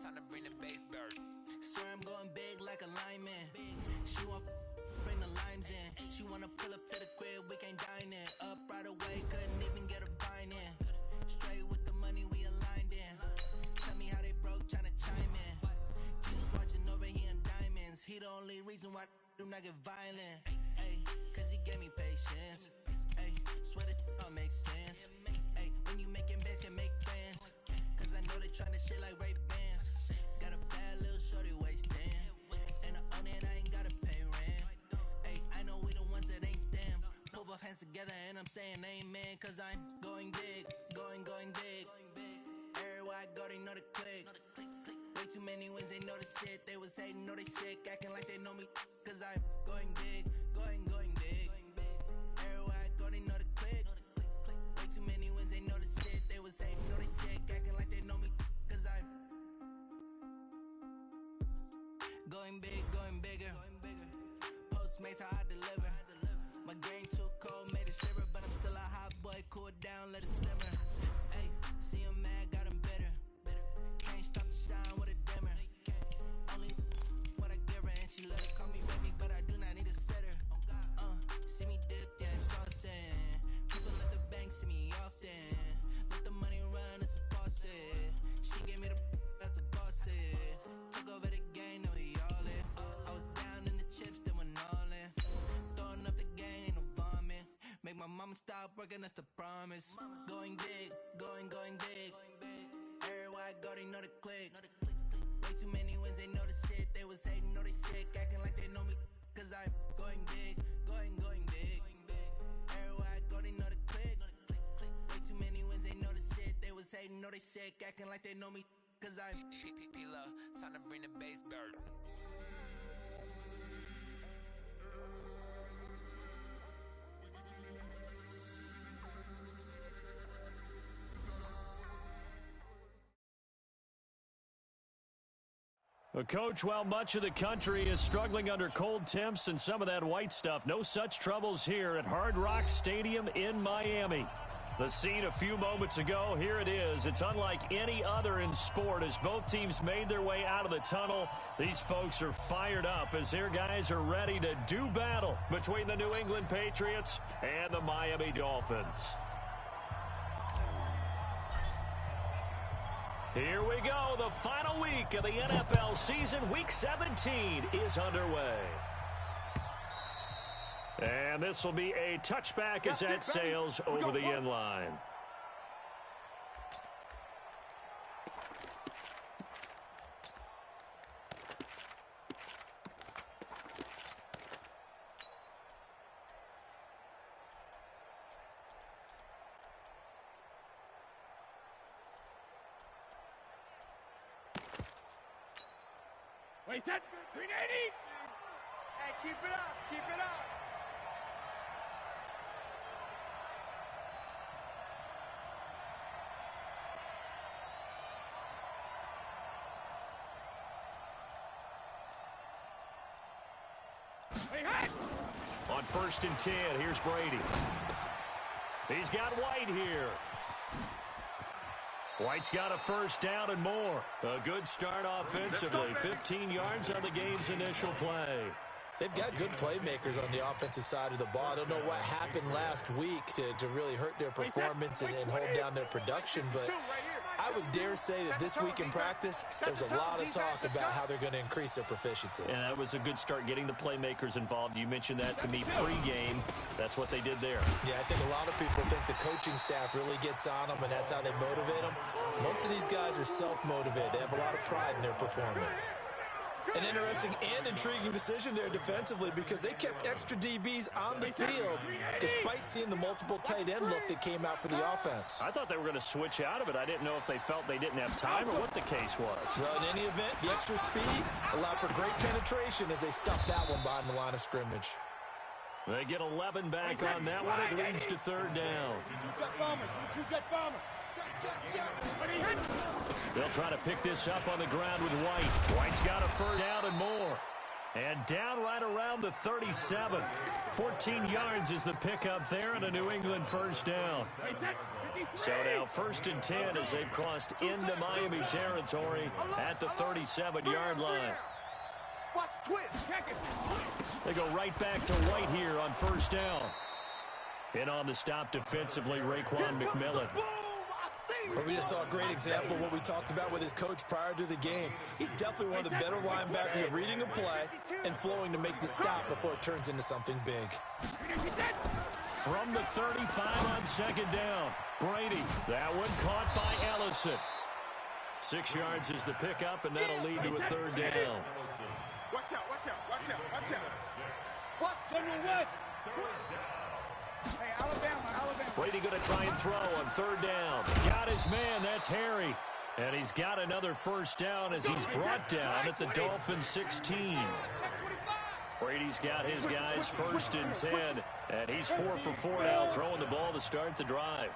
Time to bring the bass bird. Swear I'm going big like a lineman. She want bring the limes in. She wanna pull up to the crib, we can't dine in. Up right away, couldn't even get a vine in. Straight with the money we aligned in. Tell me how they broke, tryna chime in. Jesus watching over here in diamonds. He the only reason why I do not get violent. Ay, cause he gave me patience. Ay, swear that all makes sense. Ay, when you making bands, can make friends. Cause I know they tryna shit like Ray Bans. Got a bad little shorty wasting. And I own it, I ain't gotta pay rent. Ay, I know we the ones that ain't them. Pull both hands together and I'm saying amen. Cause I'm going big, going big. Everywhere I go, they know the click. Way too many wins, they know the shit. They was hating, know they sick, acting like they know me. Cause I'm going big, going big. Everywhere I go, they know the click. Way too many wins, they know the shit. They was hating, know they sick, acting like they know me. Cause I'm going big, going bigger. Postmates, how I deliver. My game too cold, made it shiver. But I'm still a hot boy, cool down, let it simmer. Ay, see him mad, got him bitter. Can't stop the shine with a dimmer. Only what I give her, and she let her call me baby, but I do not need a sitter. See me dip, yeah, I'm saucing. People at the bank see me often. Let the money run, it's a faucet. She gave me the that's a boss is. Took over the game, now we all in. I was down in the chips, then went all in. Throwing up the gang, ain't no bombing. Make my mama stop working, that's the promise. Going big, going big. Everywhere I go, they know the click. Way too many wins, they know the shit. They was hating, know they sick, acting like they know me. Cause I'm going big, going big. Everywhere I go, they know the click. Way too many wins, they know the shit. They was hating, know they sick, acting like they know me. Cause I'm Time to bring the bass bird. Well, Coach, while much of the country is struggling under cold temps and some of that white stuff, no such troubles here at Hard Rock Stadium in Miami. The scene a few moments ago, here it is. It's unlike any other in sport as both teams made their way out of the tunnel. These folks are fired up as their guys are ready to do battle between the New England Patriots and the Miami Dolphins. Here we go. The final week of the NFL season. Week 17 is underway. And this will be a touchback as that sails over the end line. Wait, that 380. Hey, keep it up, keep it up. On 1st and 10, here's Brady. He's got White here. White's got a first down and more. A good start offensively. 15 yards on the game's initial play. They've got good playmakers on the offensive side of the ball. I don't know what happened last week to really hurt their performance and hold down their production, but I would dare say that this week in practice, there's a lot of talk about how they're going to increase their proficiency. And that was a good start getting the playmakers involved. You mentioned that to me pregame. That's what they did there. Yeah, I think a lot of people think the coaching staff really gets on them, and that's how they motivate them. Most of these guys are self-motivated. They have a lot of pride in their performance. An interesting and intriguing decision there defensively because they kept extra DBs on the field despite seeing the multiple tight end look that came out for the offense. I thought they were going to switch out of it. I didn't know if they felt they didn't have time or what the case was. Well, in any event, the extra speed allowed for great penetration as they stuffed that one behind the line of scrimmage. They get 11 back on that one. It leads to 3rd down. They'll try to pick this up on the ground with White. White's got a 1st down and more. And down right around the 37. 14 yards is the pickup there and a New England 1st down. So now 1st and 10 as they've crossed into Miami territory at the 37-yard line. Watch twist. They go right back to White here on 1st down. In on the stop defensively, Raekwon McMillan. But we just saw a great example of what we talked about with his coach prior to the game. He's definitely one of the better linebackers at reading a play and flowing to make the stop before it turns into something big. From the 35 on 2nd down, Brady. That one caught by Ellison. 6 yards is the pickup, and that'll lead to a 3rd down. Watch out, watch out, watch out, watch out. Watch General West. Hey, Alabama. Brady going to try and throw on 3rd down. Got his man, that's Harry. And he's got another 1st down as he's brought down at the Dolphins 16. Brady's got his guys 1st and 10, and he's 4 for 4 now, throwing the ball to start the drive.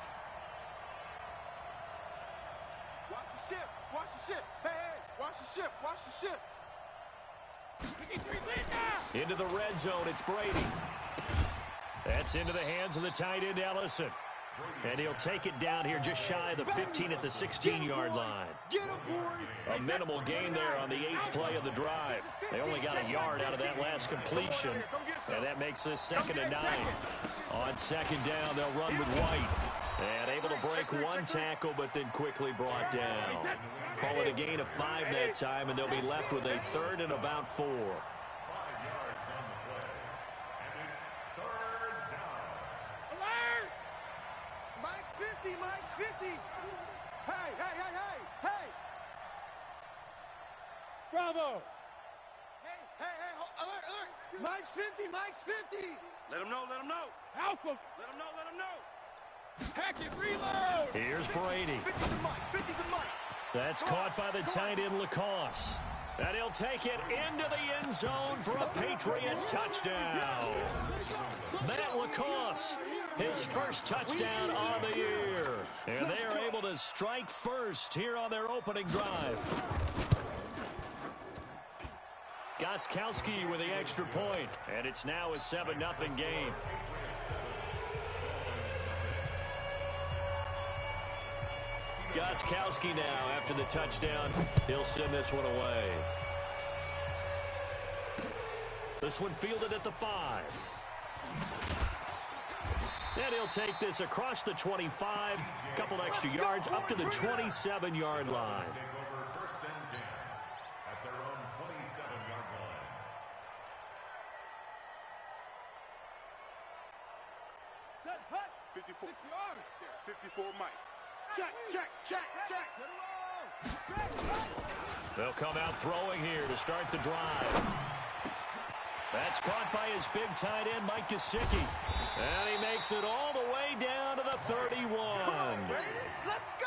Watch the ship, watch the ship. Hey, watch the ship, watch the ship. Into the red zone, it's Brady. That's into the hands of the tight end, Ellison. And he'll take it down here just shy of the 15 at the 16-yard line. A minimal gain there on the 8th play of the drive. They only got a yard out of that last completion, and that makes this 2nd and 9. On 2nd down, they'll run with White. And able to break one tackle, but then quickly brought down. Call it a gain of 5 that time, and they'll be left with a 3rd and about 4. Mike's 50, Mike's 50. Hey. Bravo. Hey, alert. Mike's 50, Mike's 50. Let him know. Alpha. Let him know. Hack it, reload. Here's Brady. 50 to Mike. That's caught by the tight end, Lacoste. And he'll take it into the end zone for a Patriot touchdown. Matt Lacoste, his first touchdown on the year. And they are able to strike first here on their opening drive. Gostkowski with the extra point, and it's now a 7-0 game. Gostkowski now, after the touchdown, he'll send this one away. This one fielded at the 5. And he'll take this across the 25, couple extra yards up to the 27-yard line. Set, hut. 54. 54, Mike. Check. They'll come out throwing here to start the drive. That's caught by his big tight end, Mike Gesicki. And he makes it all the way down to the 31. Let's go.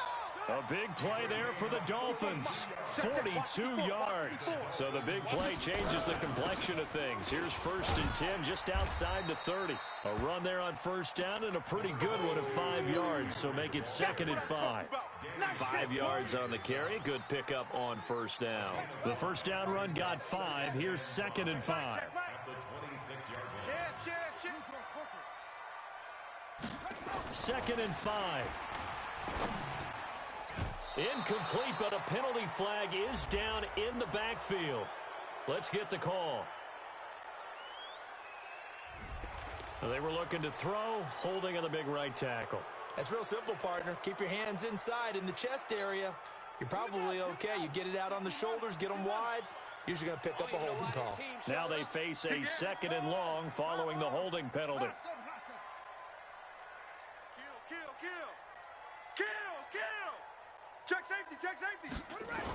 A big play there for the Dolphins. 42 yards. So the big play changes the complexion of things. Here's 1st and 10 just outside the 30. A run there on 1st down and a pretty good one of 5 yards. So make it 2nd and 5. 5 yards on the carry. Good pickup on 1st down. The 1st down run got 5. Here's 2nd and 5. 2nd and 5. Incomplete, but a penalty flag is down in the backfield. Let's get the call. They were looking to throw, holding on the big right tackle. That's real simple, partner. Keep your hands inside in the chest area. You're probably okay. You get it out on the shoulders, get them wide. Usually going to pick up a holding call. Now they face a 2nd and long following the holding penalty. Kill. Check safety. Put it right.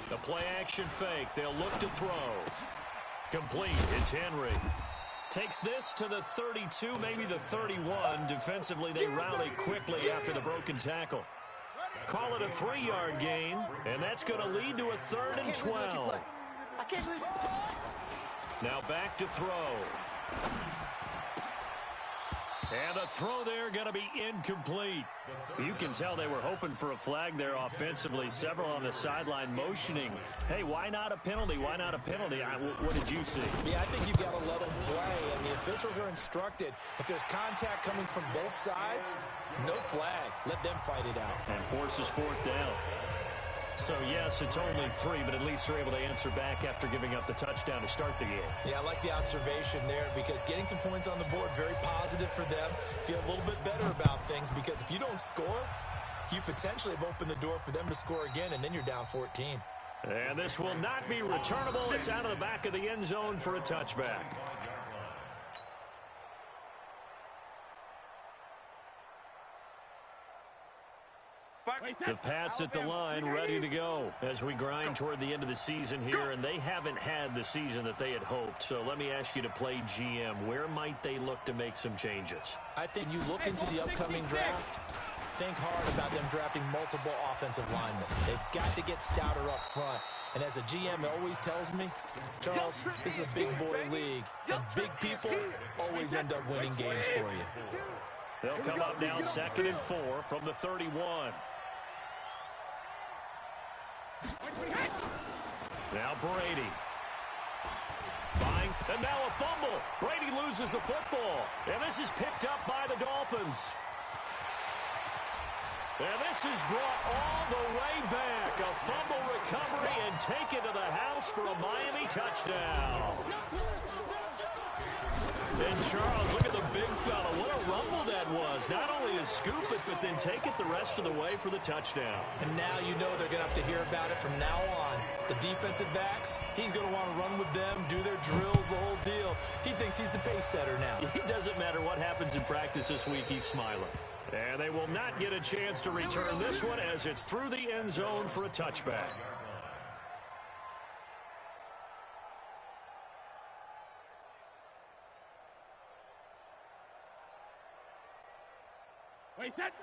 The play action fake. They'll look to throw. Complete. It's Henry. Takes this to the 32, maybe the 31. Defensively, they rally quickly after the broken tackle. Call it a 3-yard gain, and that's going to lead to a 3rd and 12. I can't believe it. Now back to throw. And the throw there going to be incomplete. You can tell they were hoping for a flag there offensively. Several on the sideline motioning, hey, why not a penalty? Why not a penalty? What did you see? Yeah, I think you've got to let them play, and the officials are instructed. If there's contact coming from both sides, no flag. Let them fight it out. And forces fourth down. So, yes, it's only 3, but at least they're able to answer back after giving up the touchdown to start the game. Yeah, I like the observation there because getting some points on the board, very positive for them. Feel a little bit better about things because if you don't score, you potentially have opened the door for them to score again, and then you're down 14. And this will not be returnable. It's out of the back of the end zone for a touchback. The Pats at the line, ready to go as we grind toward the end of the season here, and they haven't had the season that they had hoped. So let me ask you to play GM. Where might they look to make some changes? I think you look into the upcoming draft, think hard about them drafting multiple offensive linemen. They've got to get stouter up front. And as a GM, it always tells me, Charles, this is a big boy league, and big people always end up winning games for you. They'll come up now 2nd and 4 from the 31. Now Brady. Buying, and now a fumble. Brady loses the football. And this is picked up by the Dolphins. And this is brought all the way back. A fumble recovery and taken to the house for a Miami touchdown. And Charles, look at the big fella. What a rumble that was. Not only to scoop it, but then take it the rest of the way for the touchdown. And now you know they're going to have to hear about it from now on. The defensive backs, he's going to want to run with them, do their drills, the whole deal. He thinks he's the pace setter now. It doesn't matter what happens in practice this week, he's smiling. And they will not get a chance to return this one as it's through the end zone for a touchback.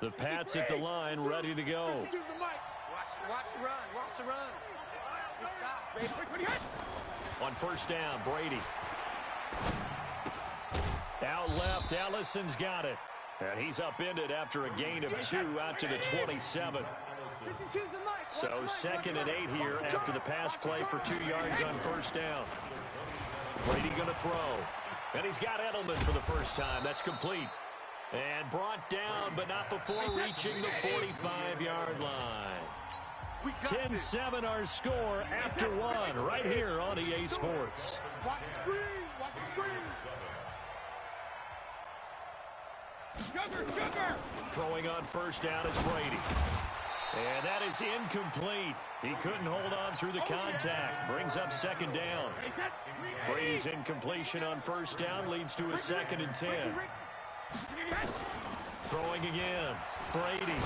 The Pats at the line, ready to go. Watch the run. Watch the run. On first down, Brady. Out left, Ellison's got it. And he's upended after a gain of 2 out to the 27. So 2nd and 8 here after the pass play for 2 yards on first down. Brady going to throw. And he's got Edelman for the first time. That's complete. And brought down, but not before reaching the 45-yard line. 10-7 our score after 1 right here on EA Sports. Watch the screen. Watch the screen. Sugar. Throwing on first down is Brady. And that is incomplete. He couldn't hold on through the contact. Brings up 2nd down. Brady's incompletion on first down leads to a 2nd and 10. Throwing again. Brady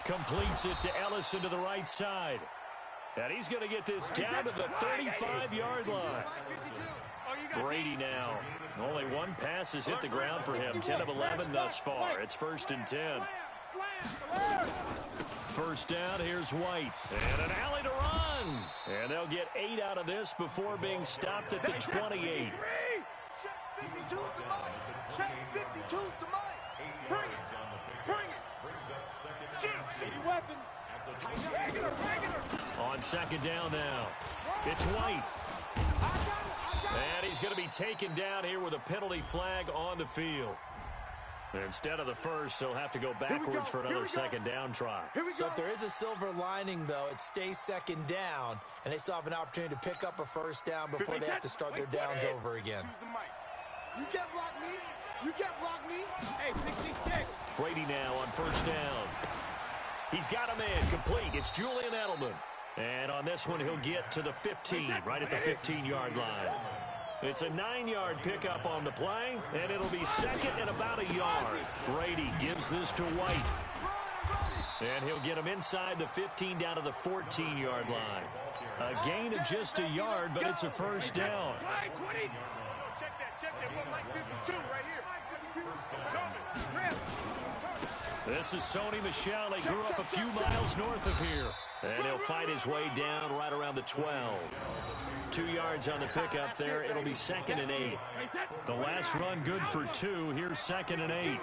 completes it to Ellison to the right side. And he's going to get this down to the 35-yard line. Brady now. Only one pass has hit the ground for him. 10 of 11 thus far. It's 1st and 10. First down, here's White. And an alley to run. And they'll get 8 out of this before being stopped at the 28. Check 52's the mic. Bring it. Weapon. On 2nd down now. It's White. And he's going to be taken down here with a penalty flag on the field. Instead of the first, they'll have to go backwards for another 2nd down try. So if there is a silver lining, though, it stays 2nd down, and they still have an opportunity to pick up a first down before they have to start their downs over again. You can't block me. You can't block me. Hey, 66. Brady now on first down. He's got a man complete. It's Julian Edelman. And on this one, he'll get to the 15, right at the 15-yard line. It's a 9-yard pickup on the play, and it'll be 2nd and about a yard. Brady gives this to White. And he'll get him inside the 15 down to the 14-yard line. A gain of just a yard, but it's a first down. Check that. What, Mike 52 right here. This is Sony Michel. He grew up a few miles north of here. And he'll fight his way down right around the 12. 2 yards on the pickup there. It'll be 2nd and 8. The last run good for 2. Here's 2nd and 8.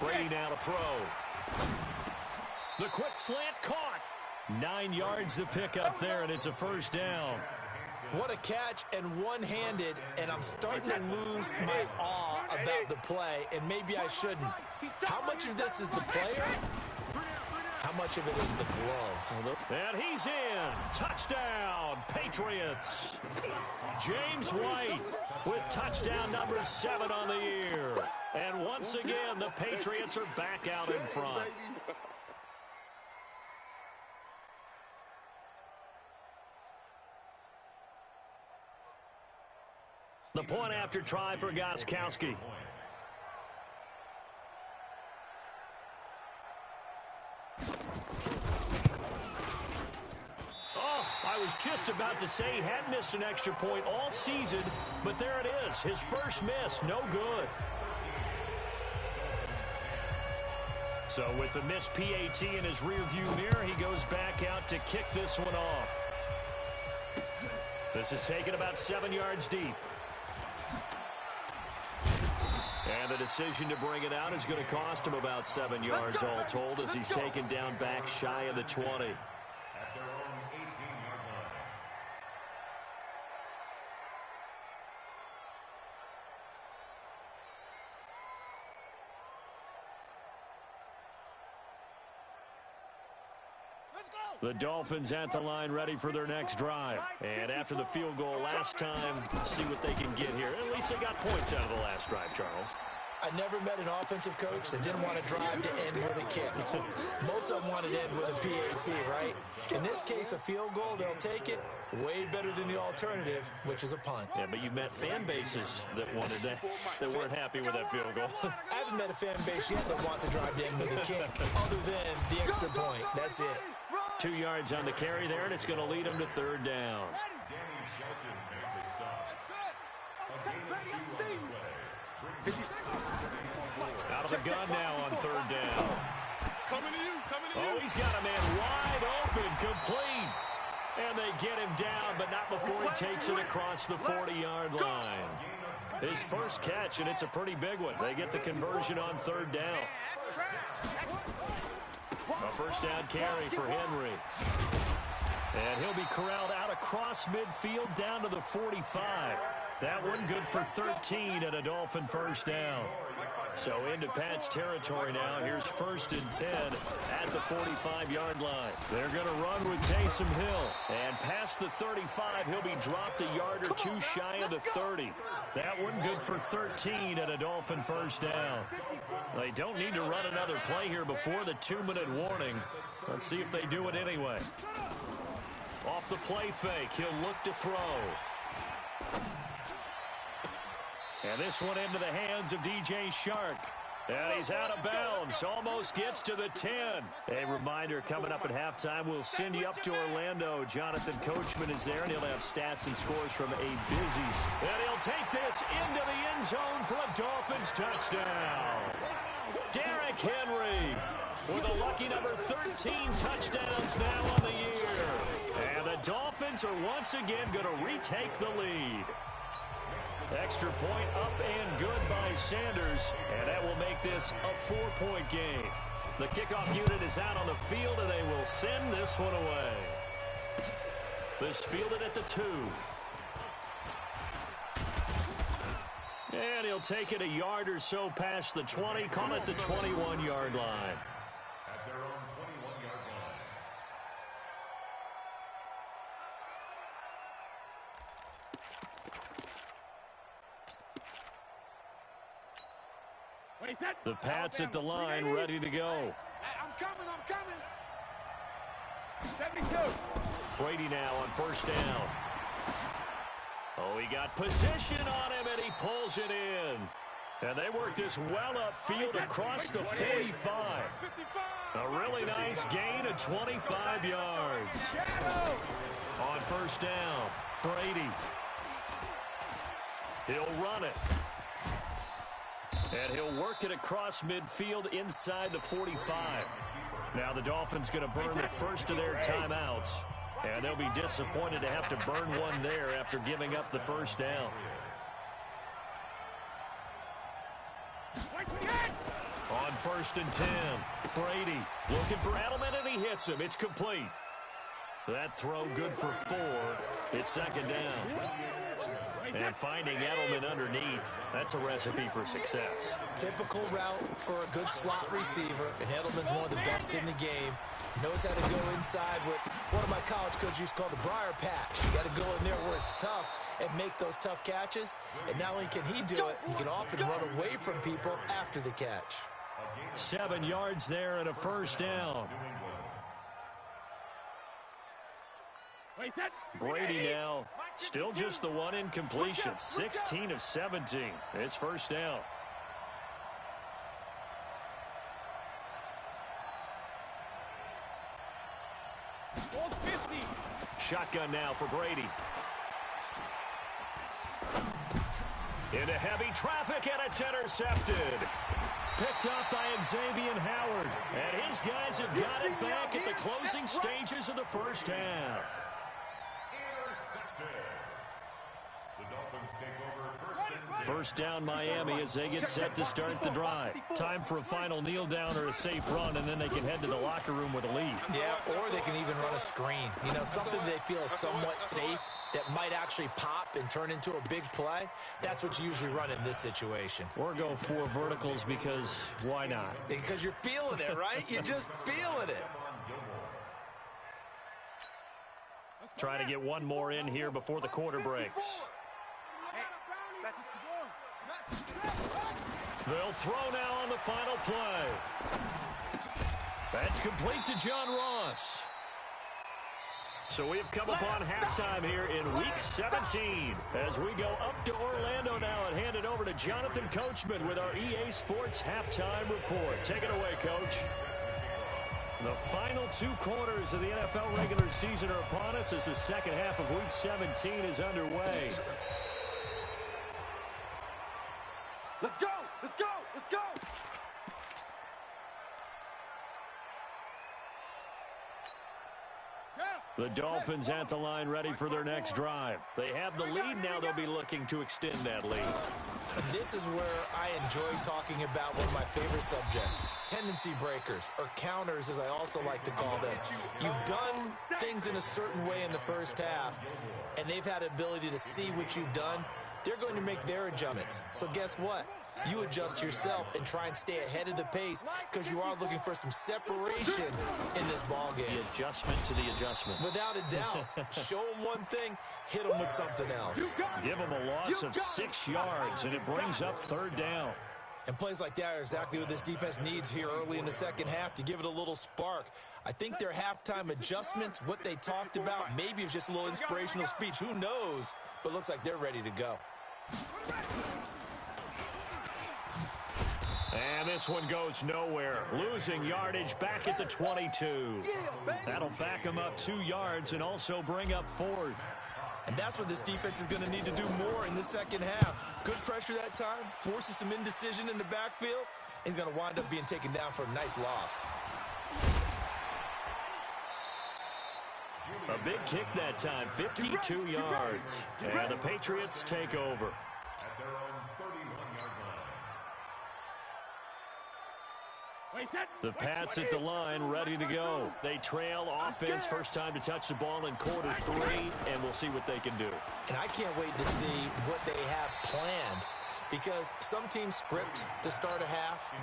Brady now to throw. The quick slant caught. 9 yards the pickup there, and it's a first down. What a catch, and one-handed, and I'm starting to lose my awe about the play, and maybe I shouldn't. How much of this is the player? How much of it is the glove? And he's in. Touchdown, Patriots. James White with touchdown number 7 on the year. And once again, the Patriots are back out in front. The point after try for Gostkowski. Oh, I was just about to say he had missed an extra point all season, but there it is. His first miss, no good. So with the missed PAT in his rearview mirror, he goes back out to kick this one off. This is taken about 7 yards deep. And the decision to bring it out is going to cost him about 7 yards all told as he's taken down back shy of the 20. The Dolphins at the line ready for their next drive. And after the field goal last time, see what they can get here. At least they got points out of the last drive, Charles. I never met an offensive coach that didn't want to drive to end with a kick. Most of them wanted to end with a PAT, right? In this case, a field goal, they'll take it. Way better than the alternative, which is a punt. Yeah, but you've met fan bases that wanted that weren't happy with that field goal. I haven't met a fan base yet that wants to drive to end with a kick, other than the extra point. That's it. 2 yards on the carry there, and it's going to lead him to 3rd down. Out of the gun now on 3rd down. Oh, he's got a man wide open, complete. And they get him down, but not before he takes it across the 40-yard line. His first catch, and it's a pretty big one. They get the conversion on 3rd down. A first down carry for Henry. And he'll be corralled out across midfield down to the 45. That one good for 13 and a Dolphin first down. So into Pat's territory now. Here's 1st and 10 at the 45-yard line. They're going to run with Taysom Hill. And past the 35, he'll be dropped a yard or 2 shy of the 30. That one good for 13 and a Dolphin first down. They don't need to run another play here before the 2-minute warning. Let's see if they do it anyway. Off the play fake, he'll look to throw. And this one into the hands of DJ Shark. And he's out of bounds. Almost gets to the 10. A reminder, coming up at halftime, we'll send you up to Orlando. Jonathan Coachman is there, and he'll have stats and scores from a busy. And he'll take this into the end zone for a Dolphins touchdown. Derrick Henry with a lucky number 13 touchdowns now on the year. And the Dolphins are once again going to retake the lead. Extra point up and good by Sanders, and that will make this a 4-point game. The kickoff unit is out on the field, and they will send this one away. This fielded at the 2. And he'll take it a yard or so past the 20, call it the 21-yard line. At their own 21-yard line. The Pats at the line, ready to go. I'm coming. 72. Brady now on first down. Oh, he got position on him, and he pulls it in. And they work this well upfield across the 45. A really nice gain of 25 yards. On first down, Brady. He'll run it. And he'll work it across midfield inside the 45. Now the Dolphins going to burn the first of their timeouts. And they'll be disappointed to have to burn one there after giving up the first down. On 1st and 10, Brady looking for Edelman, and he hits him. It's complete. That throw good for 4. It's 2nd down. And finding Edelman underneath, that's a recipe for success. Typical route for a good slot receiver, and Edelman's one of the best in the game. Knows how to go inside what one of my college coaches used to call the briar patch. You got to go in there where it's tough and make those tough catches. And not only can he do it, he can often run away from people after the catch. 7 yards there and a first down. Brady now still just the one incompletion. 16 of 17. It's first down. Shotgun now for Brady. Into heavy traffic, and it's intercepted. Picked up by Xavier Howard. And his guys have got it back at the closing stages of the first half. First down Miami as they get set to start the drive. Time for a final kneel down or a safe run, and then they can head to the locker room with a lead. Yeah, or they can even run a screen. You know, something they feel is somewhat safe that might actually pop and turn into a big play. That's what you usually run in this situation. Or go 4 verticals because why not? Because you're feeling it, right? You're just feeling it. Trying to get one more in here before the quarter breaks. They'll throw now on the final play. That's complete to John Ross. So we have come upon halftime here in Week 17 as we go up to Orlando now and hand it over to Jonathan Coachman with our EA Sports Halftime Report. Take it away, Coach. The final 2 quarters of the NFL regular season are upon us as the second half of Week 17 is underway. Let's go! Let's go! Let's go! The Dolphins at the line ready for their next drive. They have the lead now. They'll be looking to extend that lead. And this is where I enjoy talking about one of my favorite subjects, tendency breakers, or counters as I also like to call them. You've done things in a certain way in the first half, and they've had ability to see what you've done. They're going to make their adjustments. So guess what? You adjust yourself and try and stay ahead of the pace because you are looking for some separation in this ball game. The adjustment to the adjustment. Without a doubt. Show them one thing, hit them with something else. Give them a loss of 6 yards, and it brings up 3rd down. And plays like that are exactly what this defense needs here early in the second half to give it a little spark. I think their halftime adjustments, what they talked about, maybe it's just a little inspirational speech. Who knows? But looks like they're ready to go. And this one goes nowhere. Losing yardage back at the 22. That'll back them up 2 yards and also bring up 4th. And that's what this defense is going to need to do more in the second half. Good pressure that time, forces some indecision in the backfield. He's going to wind up being taken down for a nice loss. A big kick that time, 52 yards. And the Patriots take over. At their own 31-yard line. The Pats at the line, ready to go. They trail offense, first time to touch the ball in quarter 3, and we'll see what they can do. And I can't wait to see what they have planned, because some teams script to start a half.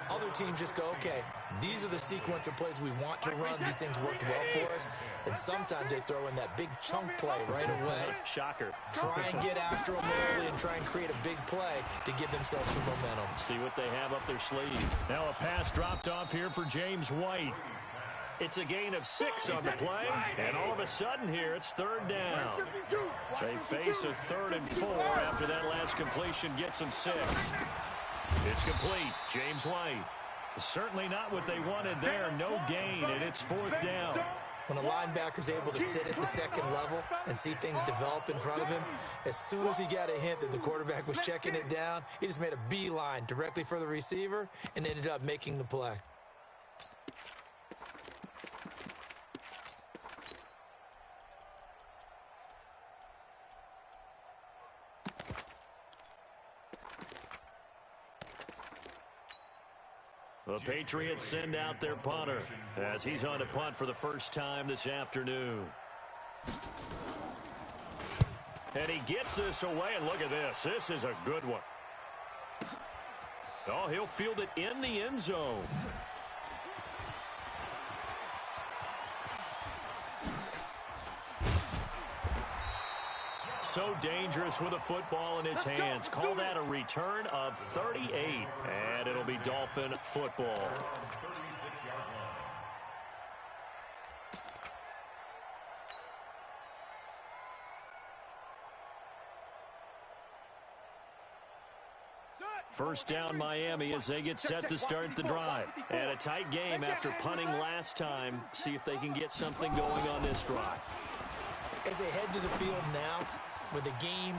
Other teams just go, okay, these are the sequence of plays we want to run. These things worked well for us. And sometimes they throw in that big chunk play right away. Shocker. Try and get after them early and try and create a big play to give themselves some momentum. See what they have up their sleeve. Now a pass dropped off here for James White. It's a gain of 6 on the play, and all of a sudden here, it's 3rd down. They face a 3rd and 4 after that last completion gets them 6. It's complete. James White. Certainly not what they wanted there. No gain, and it's 4th down. When a linebacker's able to sit at the second level and see things develop in front of him, as soon as he got a hint that the quarterback was checking it down, he just made a beeline directly for the receiver and ended up making the play. The Patriots send out their punter as he's on to punt for the first time this afternoon. And he gets this away, and look at this. This is a good one. Oh, he'll field it in the end zone. So dangerous with a football in his hands. Call that a return of 38, and it'll be Dolphin football. First down Miami as they get set to start the drive. And a tight game after punting last time. See if they can get something going on this drive. As they head to the field now, with the game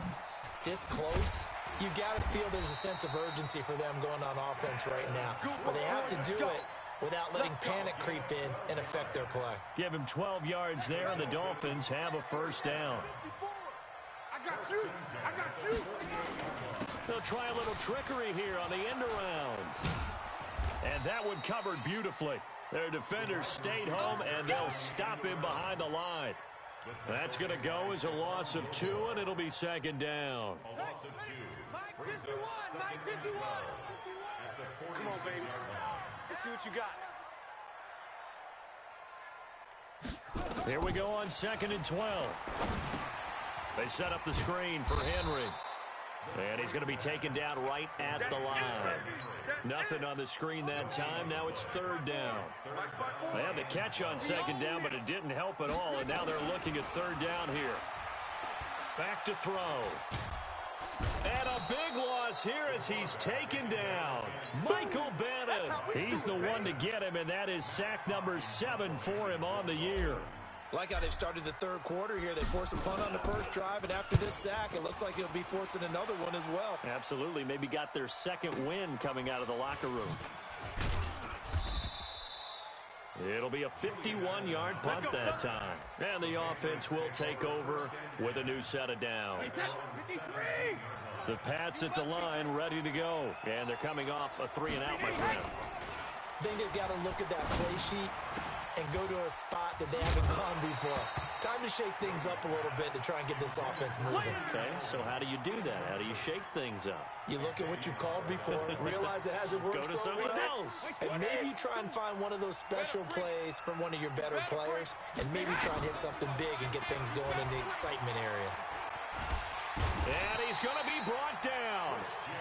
this close, you've got to feel there's a sense of urgency for them going on offense right now. But they have to do it without letting panic creep in and affect their play. Give him 12 yards there, and the Dolphins have a first down. I got you. I got you. They'll try a little trickery here on the end around. And that one covered beautifully. Their defenders stayed home, and they'll stop him behind the line. That's going to go as a loss of 2, and it'll be second down. Mike 51, Mike 51. Come on, baby. Let's see what you got. Here we go on 2nd and 12. They set up the screen for Henry. And he's going to be taken down right at the line. Nothing on the screen that time. Now it's 3rd down. They had the catch on 2nd down, but it didn't help at all. And now they're looking at 3rd down here. Back to throw. And a big loss here as he's taken down. Michael Bannon. He's the one to get him, and that is sack number 7 for him on the year. Like how they've started the third quarter here. They force a punt on the first drive, and after this sack, it looks like he'll be forcing another one as well. Absolutely. Maybe got their second win coming out of the locker room. It'll be a 51-yard punt that time. And the offense will take over with a new set of downs. The Pats at the line ready to go. And they're coming off a 3-and-out, my friend. I think they've got to look at that play sheet and go to a spot that they haven't gone before. Time to shake things up a little bit to try and get this offense moving. Okay, so how do you do that? How do you shake things up? You look at what you've called before, realize it hasn't worked so well. Go to something else. And maybe you try and find one of those special plays from one of your better players, and maybe try and hit something big and get things going in the excitement area. And he's going to be brought down.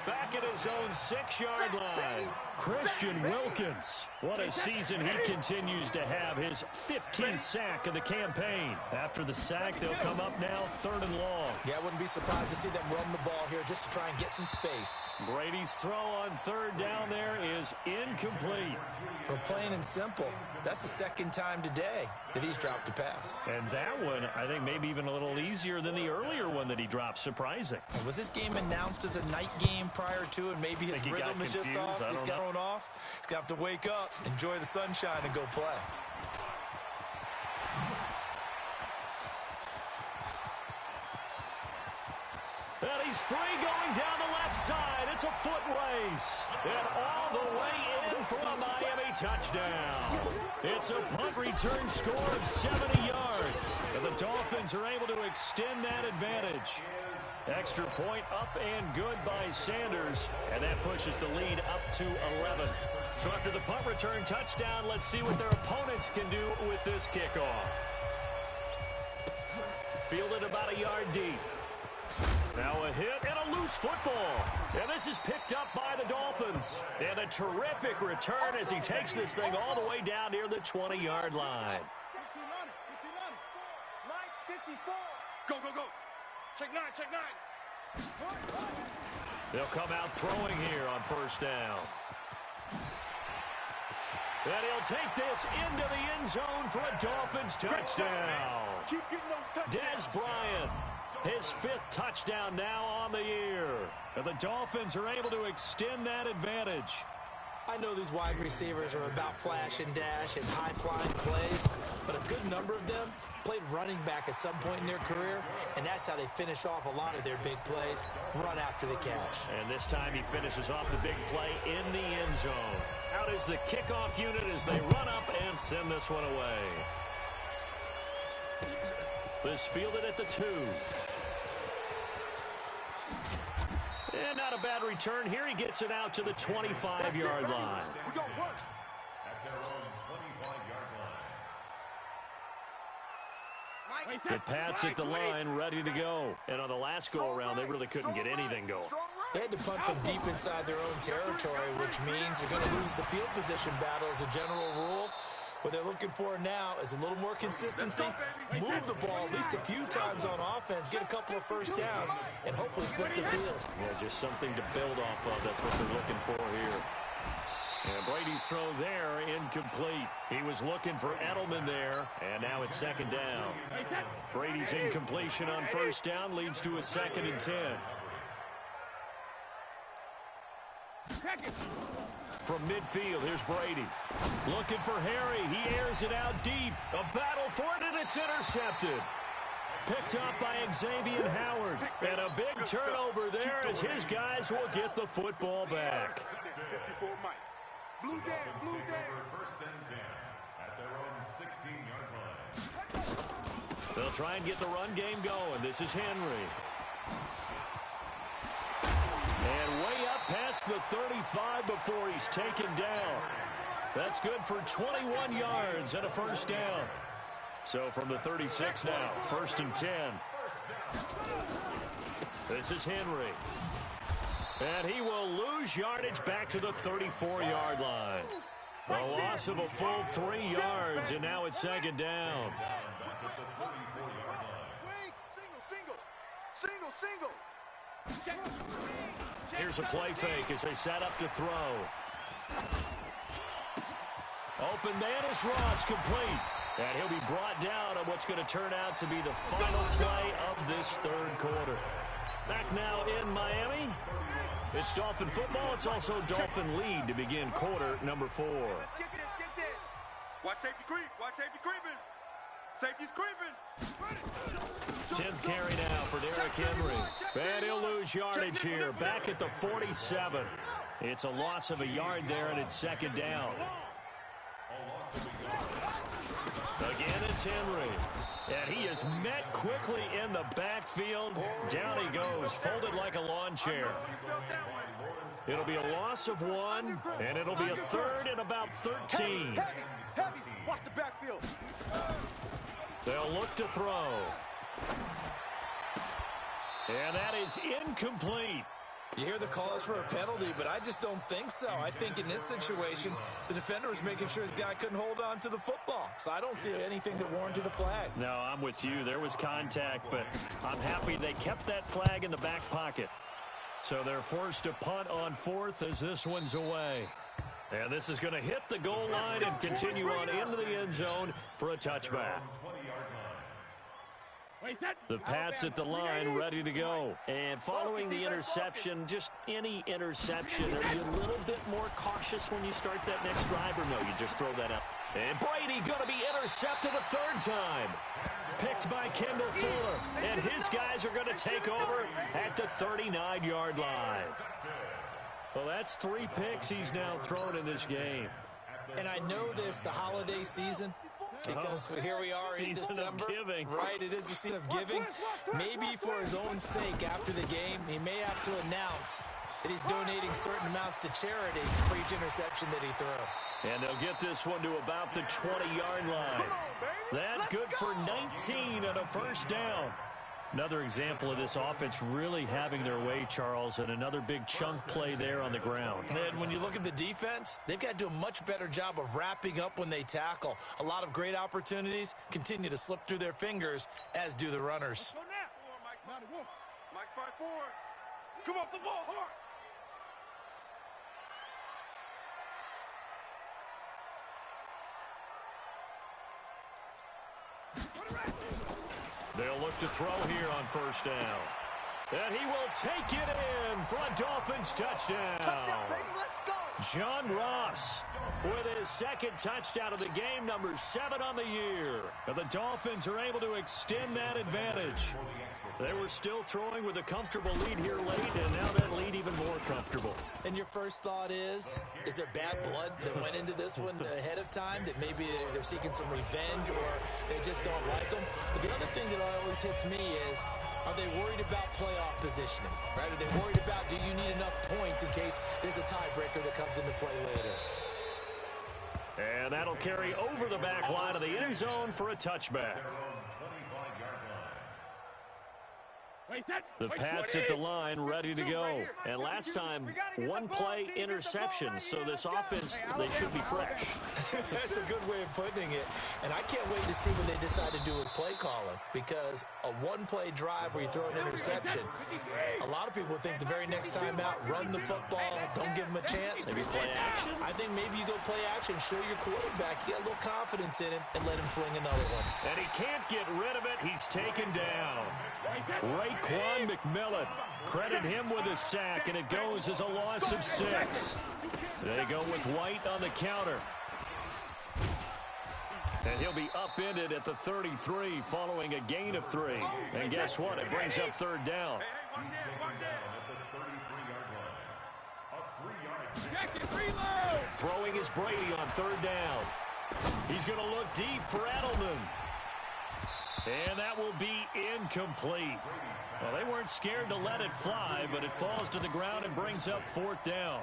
Back at his own 6-yard line. Christian Wilkins. What a season he continues to have. His 15th sack of the campaign. After the sack, they'll come up now 3rd and long. Yeah, I wouldn't be surprised to see them run the ball here just to try and get some space. Brady's throw on 3rd down there is incomplete. But plain and simple, that's the second time today that he's dropped a pass. And that one, I think, maybe even a little easier than the earlier one that he dropped. Surprising. Was this game announced as a night game prior to, and maybe his rhythm is just off? He's got thrown off. He's going to have to wake up, enjoy the sunshine, and go play. And he's free going down the left side. It's a foot race. And all the way in for a Miami touchdown. It's a punt return score of 70 yards. And the Dolphins are able to extend that advantage. Extra point up and good by Sanders. And that pushes the lead up to 11. So after the punt return touchdown, let's see what their opponents can do with this kickoff. Fielded about a yard deep. Now a hit and a loose football. And this is picked up by the Dolphins. And a terrific return as he takes this thing all the way down near the 20-yard line. 54. Go, go, go. Check 9, check 9. They'll come out throwing here on 1st down. And he'll take this into the end zone for a Dolphins touchdown. Keep getting those touchdowns. Des Bryant, his 5th touchdown now on the year. And the Dolphins are able to extend that advantage. I know these wide receivers are about flash and dash and high-flying plays, but a good number of them played running back at some point in their career, and that's how they finish off a lot of their big plays, run after the catch. And this time he finishes off the big play in the end zone. Out is the kickoff unit as they run up and send this one away. This fielded at the 2. And not a bad return. Here he gets it out to the 25-yard line. We're going to work at their own 25-yard line. The Pats at the line, ready to go. And on the last go-around, they really couldn't get anything going. They had to punt from deep inside their own territory, which means they're going to lose the field position battle as a general rule. What they're looking for now is a little more consistency, move the ball at least a few times on offense, get a couple of first downs, and hopefully flip the field. Yeah, just something to build off of. That's what they're looking for here. And Brady's throw there, incomplete. He was looking for Edelman there, and now it's 2nd down. Brady's incompletion on 1st down leads to a 2nd and 10. From midfield, here's Brady. Looking for Harry. He airs it out deep. A battle for it, and it's intercepted. Picked up by Xavier Howard. And a big turnover there as his guys will get the football back. 54 Mike. Blue Dan, Blue Dan. First and 10 at their own 16-yard line. They'll try and get the run game going. This is Henry. And way up past the 35 before he's taken down. That's good for 21 yards and a 1st down. So from the 36 now, 1st and 10. This is Henry. And he will lose yardage back to the 34-yard line. A loss of a full 3 yards, and now it's 2nd down. Single. Here's a play fake as they set up to throw. Open man is Ross, complete. And he'll be brought down on what's going to turn out to be the final play of this 3rd quarter. Back now in Miami. It's Dolphin football. It's also Dolphin lead to begin quarter number 4. Let's get this. Watch safety creep. Watch safety creeping. Safety's creeping. 10th carry now for Derrick Henry. And he'll lose yardage here. Back at the 47. It's a loss of a yard there, and it's 2nd down. Again, it's Henry. And he is met quickly in the backfield. Down he goes, folded like a lawn chair. It'll be a loss of 1, and it'll be a 3rd and about 13. Heavy. Watch the backfield. They'll look to throw. And that is incomplete. You hear the calls for a penalty, but I just don't think so. I think in this situation, the defender was making sure his guy couldn't hold on to the football. So I don't see anything that warranted a flag. No, I'm with you. There was contact, but I'm happy they kept that flag in the back pocket. So they're forced to punt on 4th as this one's away. And this is going to hit the goal line and continue on into the end zone for a touchback. The Pats at the line, ready to go. And following the interception, just any interception, are you a little bit more cautious when you start that next drive, or no, you just throw that out? And Brady going to be intercepted a 3rd time. Picked by Kendall Fuller. And his guys are going to take over at the 39-yard line. Well, that's 3 picks he's now thrown in this game. And I know this, the holiday season, because here we are in December. Of giving. Right, it is the season of giving. Maybe for his own sake after the game, he may have to announce that he's donating certain amounts to charity for each interception that he threw. And they'll get this one to about the 20-yard line. That good for 19 and a 1st down. Another example of this offense really having their way, Charles, and another big chunk play there on the ground. And when you look at the defense, they've got to do a much better job of wrapping up when they tackle. A lot of great opportunities continue to slip through their fingers, as do the runners. Go now. Mike's by 4. Come off the ball hard. They'll look to throw here on first down. And he will take it in for a Dolphins touchdown. Touchdown, baby, let's go. John Ross with his second touchdown of the game, number 7 on the year. And the Dolphins are able to extend that advantage. They were still throwing with a comfortable lead here late, and now that lead even more comfortable. And your first thought is there bad blood that went into this one ahead of time, that maybe they're seeking some revenge or they just don't like them? But the other thing that always hits me is, are they worried about playoff positioning? Right? Are they worried about, do you need enough points in case there's a tiebreaker that comes into play later? And that'll carry over the back line of the end zone for a touchback. The Pats at the line, ready to go. And last time, one-play interception, so this offense, they should be fresh. That's a good way of putting it. And I can't wait to see what they decide to do with play calling, because a one-play drive where you throw an interception, a lot of people think the very next time out, run the football, don't give them a chance. Maybe play action? I think maybe you go play action, show your quarterback, you got a little confidence in him, and let him fling another one. And he can't get rid of it. He's taken down. Raekwon McMillan, credit him with a sack, and it goes as a loss of 6. They go with White on the counter. And he'll be upended at the 33 following a gain of 3. And guess what? It brings up third down. Throwing is Brady on third down. He's going to look deep for Edelman. And that will be incomplete. Well, they weren't scared to let it fly, but it falls to the ground and brings up fourth down.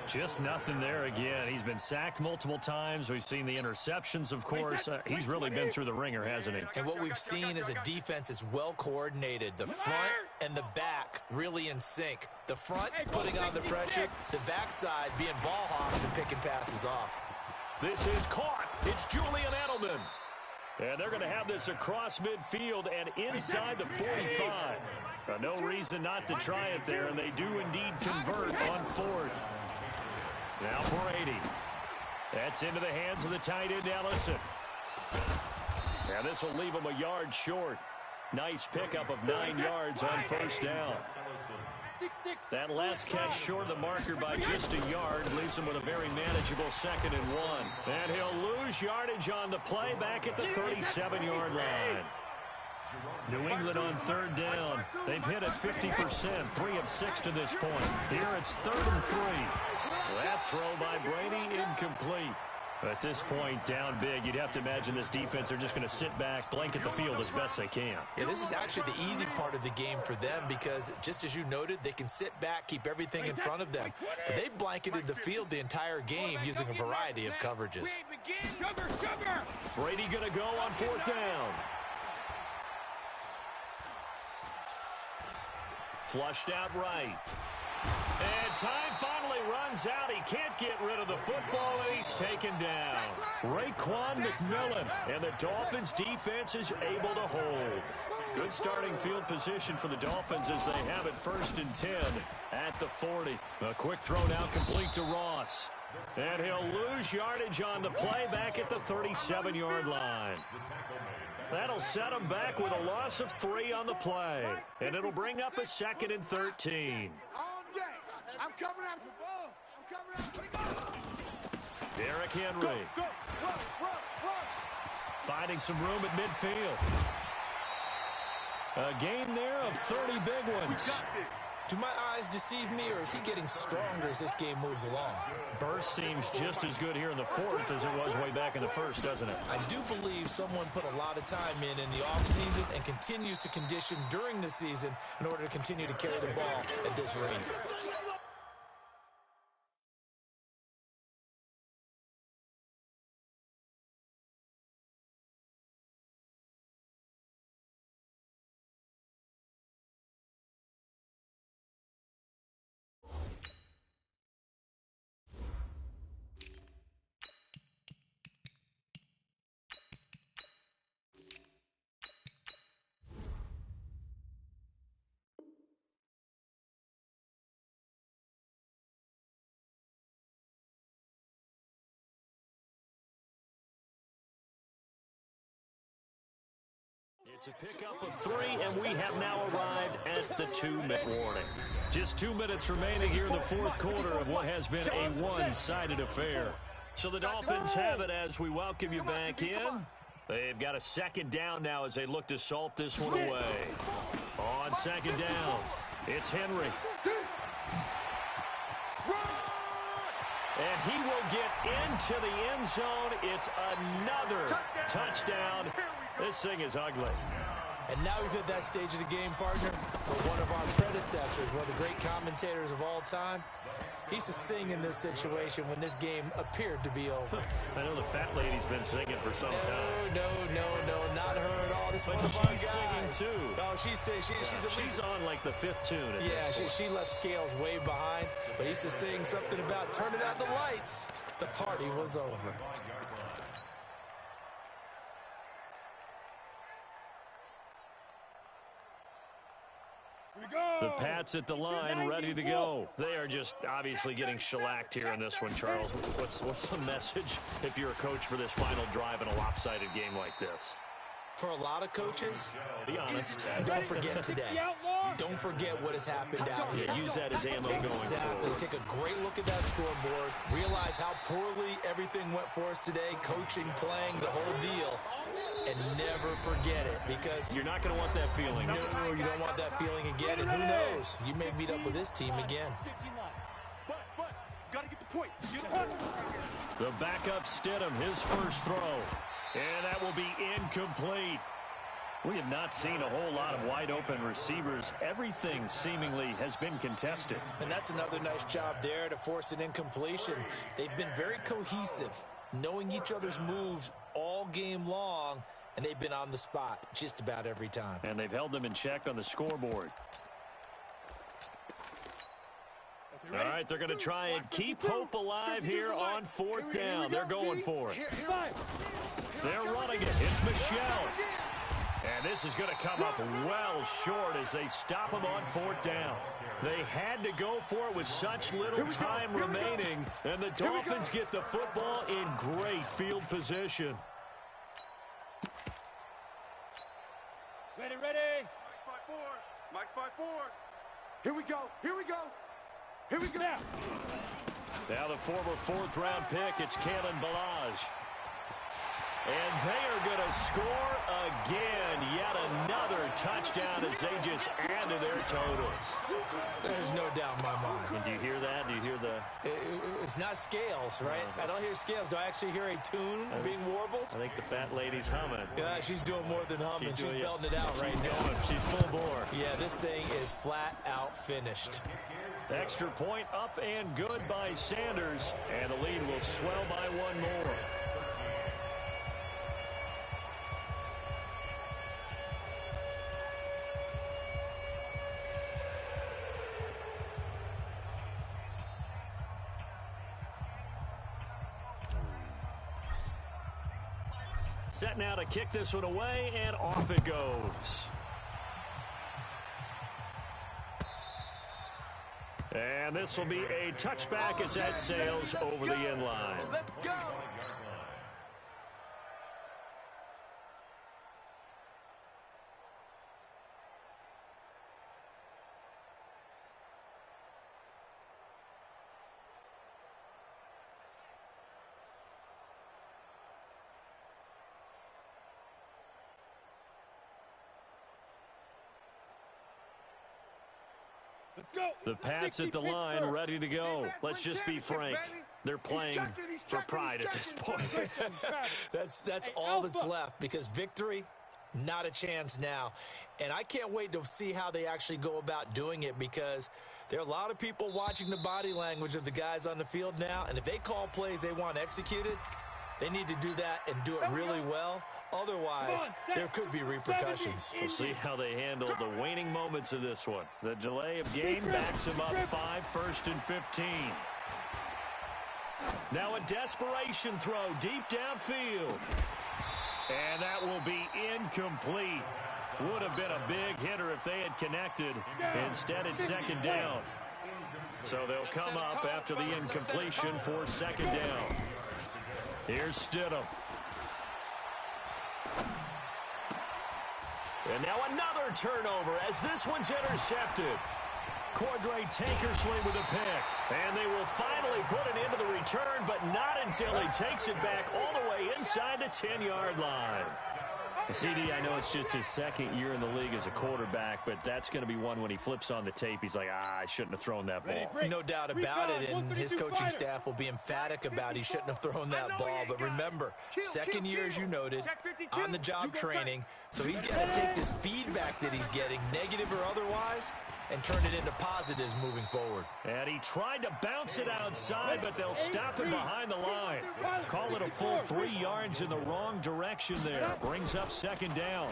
Just nothing there again. He's been sacked multiple times. We've seen the interceptions, of course. He's really been through the ringer, hasn't he? And what we've seen is a defense that's well coordinated. The front and the back really in sync. The front putting on the pressure, the backside being ball hawks and picking passes off. This is caught. It's Julian Edelman. And they're going to have this across midfield and inside the 45. No reason not to try it there, and they do indeed convert on fourth. Now Brady. That's into the hands of the tight end, Ellison. And this will leave him a yard short. Nice pickup of 9 yards on first down. That last catch short of the marker by just a yard leaves him with a very manageable 2nd and 1. And he'll lose yardage on the play back at the 37-yard line. New England on third down. They've hit it 50%, 3 of 6 to this point. Here it's 3rd and 3. That throw by Brady incomplete. At this point, down big, you'd have to imagine this defense are just going to sit back, blanket the field as best they can. Yeah, this is actually the easy part of the game for them because, just as you noted, they can sit back, keep everything in front of them. But they've blanketed the field the entire game using a variety of coverages. Brady going to go on fourth down. Flushed out right. And time finally runs out. He can't get rid of the football, and he's taken down. Raekwon McMillan, and the Dolphins' defense is able to hold. Good starting field position for the Dolphins as they have it 1st and 10 at the 40. A quick throw now complete to Ross. And he'll lose yardage on the play back at the 37-yard line. That'll set him back with a loss of 3 on the play. And it'll bring up a 2nd and 13. I'm coming after the ball. I'm coming after the ball. Derrick Henry. Run. Finding some room at midfield. A gain there of 30 big ones. Do my eyes deceive me, or is he getting stronger as this game moves along? Burst seems just as good here in the 4th as it was way back in the 1st, doesn't it? I do believe someone put a lot of time in the offseason and continues to condition during the season in order to continue to carry the ball at this rate. It's a pickup of 3, and we have now arrived at the 2-minute warning. Just 2 minutes remaining here in the fourth quarter of what has been a one-sided affair. So the Dolphins have it as we welcome you back in. They've got a second down now as they look to salt this one away. On second down, it's Henry. And he will get into the end zone. It's another touchdown. This thing is ugly. And now we've hit that stage of the game, partner, where one of our predecessors, one of the great commentators of all time, he used to sing in this situation when this game appeared to be over. I know the fat lady's been singing for some time. No, not her at all. This but one of our guys. She's singing too. Oh, she's at least on like the 5th tune. She left Scales way behind, but he used to sing something about turning out the lights. The party was over. The Pats at the line, ready to go. They are just obviously getting shellacked here in this one, Charles. What's the message if you're a coach for this final drive in a lopsided game like this? For a lot of coaches, be honest. Don't forget today. Don't forget what has happened out here. Yeah, use that as ammo going forward. Take a great look at that scoreboard. Realize how poorly everything went for us today. Coaching, playing, the whole deal. And never forget it, because you're not going to want that feeling. No, you don't want that feeling again. And who knows? You may meet up with this team again. Gotta get the point. The backup Stidham, his first throw. And that will be incomplete. We have not seen a whole lot of wide-open receivers. Everything seemingly has been contested. And that's another nice job there to force an incompletion. They've been very cohesive, knowing each other's moves all game long, and they've been on the spot just about every time. And they've held them in check on the scoreboard. All right, they're going to try and keep hope alive here on 4th down. They're going for it. They're running it. It's Michelle. And this is going to come up well short as they stop him on 4th down. They had to go for it with such little time remaining, and the Dolphins get the football in great field position. Ready. Mike's 5-4. Here we go. Now the former 4th-round pick, it's Kalen Ballage. And they are going to score again. Yet another touchdown as they just add to their totals. There's no doubt in my mind. And do you hear that? Do you hear the... It's not scales, right? I don't hear scales. Do I actually hear a tune being warbled? I think the fat lady's humming. Yeah, she's doing more than humming. She's belting it out right now. She's full bore. Yeah, this thing is flat out finished. Extra point up and good by Sanders. And the lead will swell by one more. Set now to kick this one away, and off it goes. And this will be a touchback as that sails over the end line. Let's go. The Pats at the line, ready to go. Let's just be frank. They're playing for pride at this point. That's all that's left, because victory, not a chance now. And I can't wait to see how they actually go about doing it, because there are a lot of people watching the body language of the guys on the field now, and if they call plays they want executed, they need to do that and do it really well. Otherwise, there could be repercussions. We'll see how they handle the waning moments of this one. The delay of game backs them up 5, 1st and 15. Now a desperation throw deep downfield. And that will be incomplete. Would have been a big hitter if they had connected. Instead, it's 2nd down. So they'll come up after the incompletion for 2nd down. Here's Stidham. And now another turnover as this one's intercepted. Cordray Tankersley with a pick. And they will finally put it into the return, but not until he takes it back all the way inside the 10-yard line. CD, I know it's just his second year in the league as a quarterback, but that's going to be one when he flips on the tape. He's like, I shouldn't have thrown that ball. No doubt about it, and his coaching staff will be emphatic about he shouldn't have thrown that ball. But remember, second year, as you noted, on-the-job training, so he's got to take this feedback that he's getting, negative or otherwise, and turn it into positives moving forward. And he tried to bounce it outside, but they'll stop him behind the line. Call it a full 3 yards in the wrong direction there. Brings up second down.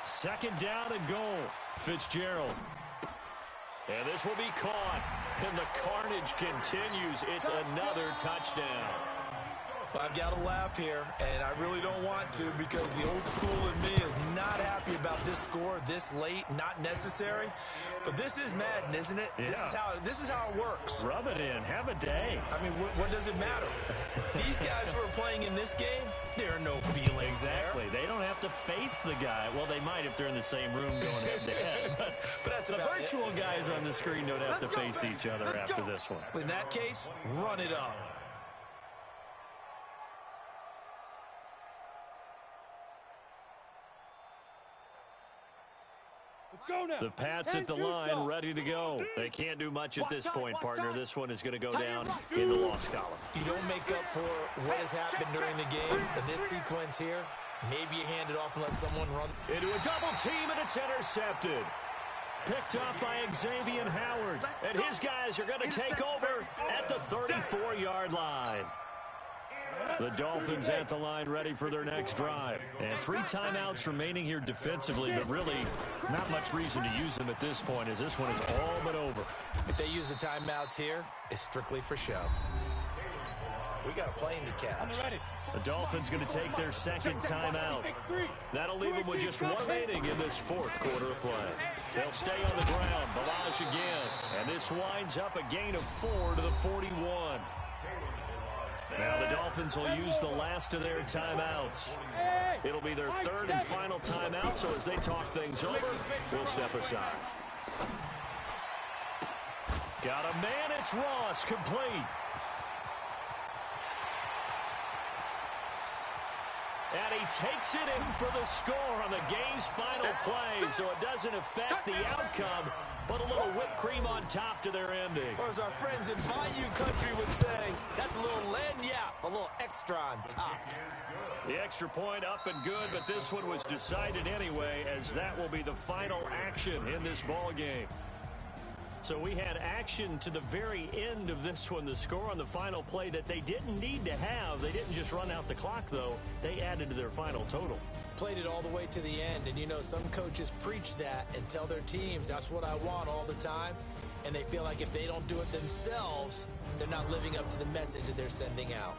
Second down and goal. Fitzgerald. And this will be caught. And the carnage continues. It's another touchdown. I've got to laugh here, and I really don't want to because the old school in me is not happy about this score this late, not necessary. But this is Madden, isn't it? Yeah. This is how it works. Rub it in. Have a day. I mean, what does it matter? These guys who are playing in this game, there are no feelings exactly. There. They don't have to face the guy. Well, they might if they're in the same room going head-to-head. But that's the virtual guys on the screen don't have to face each other after this one. In that case, run it up. The Pats at the line, ready to go. They can't do much at this point, partner. This one is going to go down in the loss column. You don't make up for what has happened during the game in this sequence here. Maybe you hand it off and let someone run. Into a double team, and it's intercepted. Picked up by Xavier Howard. And his guys are going to take over at the 34-yard line. The Dolphins at the line ready for their next drive. And 3 timeouts remaining here defensively, but really not much reason to use them at this point as this one is all but over. If they use the timeouts here, it's strictly for show. We got a plane to catch. The Dolphins going to take their second timeout. That'll leave them with just 1 inning in this fourth quarter of play. They'll stay on the ground. Balazs again. And this winds up a gain of 4 to the 41. Now the Dolphins will use the last of their timeouts. It'll be their third and final timeout, so as they talk things over, we'll step aside. Got a man, it's Ross, complete. And he takes it in for the score on the game's final play, so it doesn't affect the outcome, but a little whipped cream on top to their ending. Or as our friends in Bayou Country would say, that's a little lagniappe, a little extra on top. The extra point up and good, but this one was decided anyway, as that will be the final action in this ball game. So we had action to the very end of this one, the score on the final play that they didn't need to have. They didn't just run out the clock, though. They added to their final total. Played it all the way to the end, and you know, some coaches preach that and tell their teams, that's what I want all the time, and they feel like if they don't do it themselves, they're not living up to the message that they're sending out.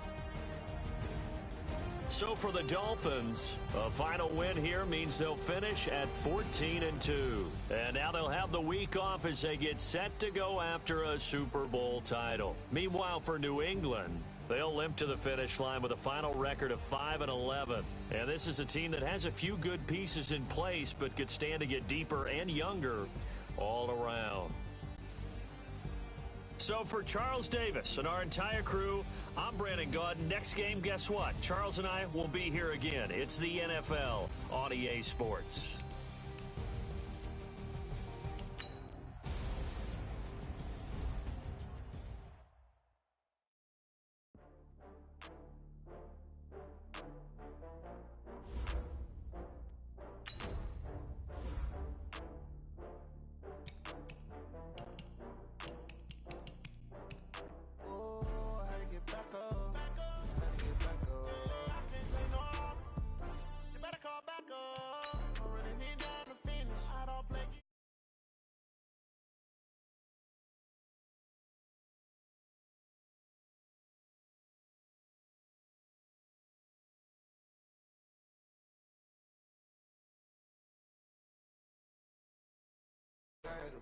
So for the Dolphins, a final win here means they'll finish at 14-2. And now they'll have the week off as they get set to go after a Super Bowl title. Meanwhile, for New England, they'll limp to the finish line with a final record of 5-11. And this is a team that has a few good pieces in place, but could stand to get deeper and younger all around. So for Charles Davis and our entire crew, I'm Brandon Gaudin. Next game, guess what? Charles and I will be here again. It's the NFL on EA Sports.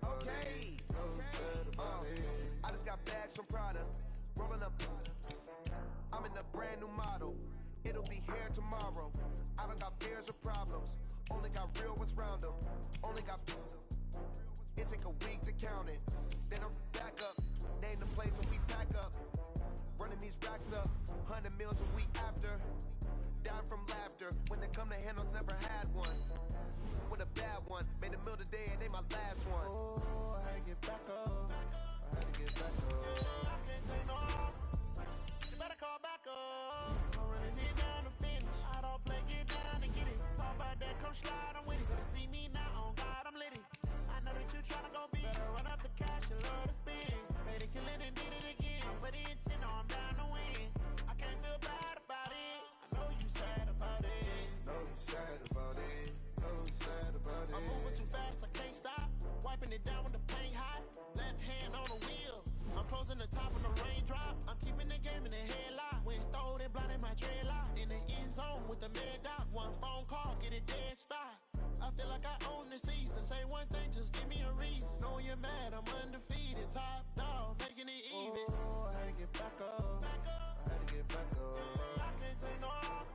Okay, I just got bags from Prada, rolling up. I'm in a brand new model. It'll be here tomorrow. I don't got fears or problems. Only got real ones round them. Only got. It take a week to count it. Then I'm back up. Name the place and we pack up. Running these racks up. 100 meals a week after. Down from laughter. When they come to handles, never had one. With a bad one. Made a meal today and they my last one. Oh, I had to get back up. I had to get back up. I can't take no off. You better call back up. I'm running it down to finish. I don't play, get down and get it. Talk about that, come slide, I'm with it. Better see me now, on God, I'm lit it. I know that you tryna go big. Better run up the cash, you love to spin. Made it, kill it, and did it again. With the intent, no, I'm down to win. I can't feel bad about it. I know you sad about it. Know you sad about it. Know you sad about it. I'm moving too fast, I can't stop. Wiping it down with the paint hot. Left hand on the wheel. I'm closing the top when the raindrop. I'm keeping the game in the headlock. When throwed it, blinded my dreadlock. In the end zone with the mad dot. One phone call, get it dead stop. I feel like I own the season. Say one thing, just give me a reason. Know you're mad, I'm undefeated. Top dog, making it even. Oh, I had to get back up. I had to get back up. I can't take no off.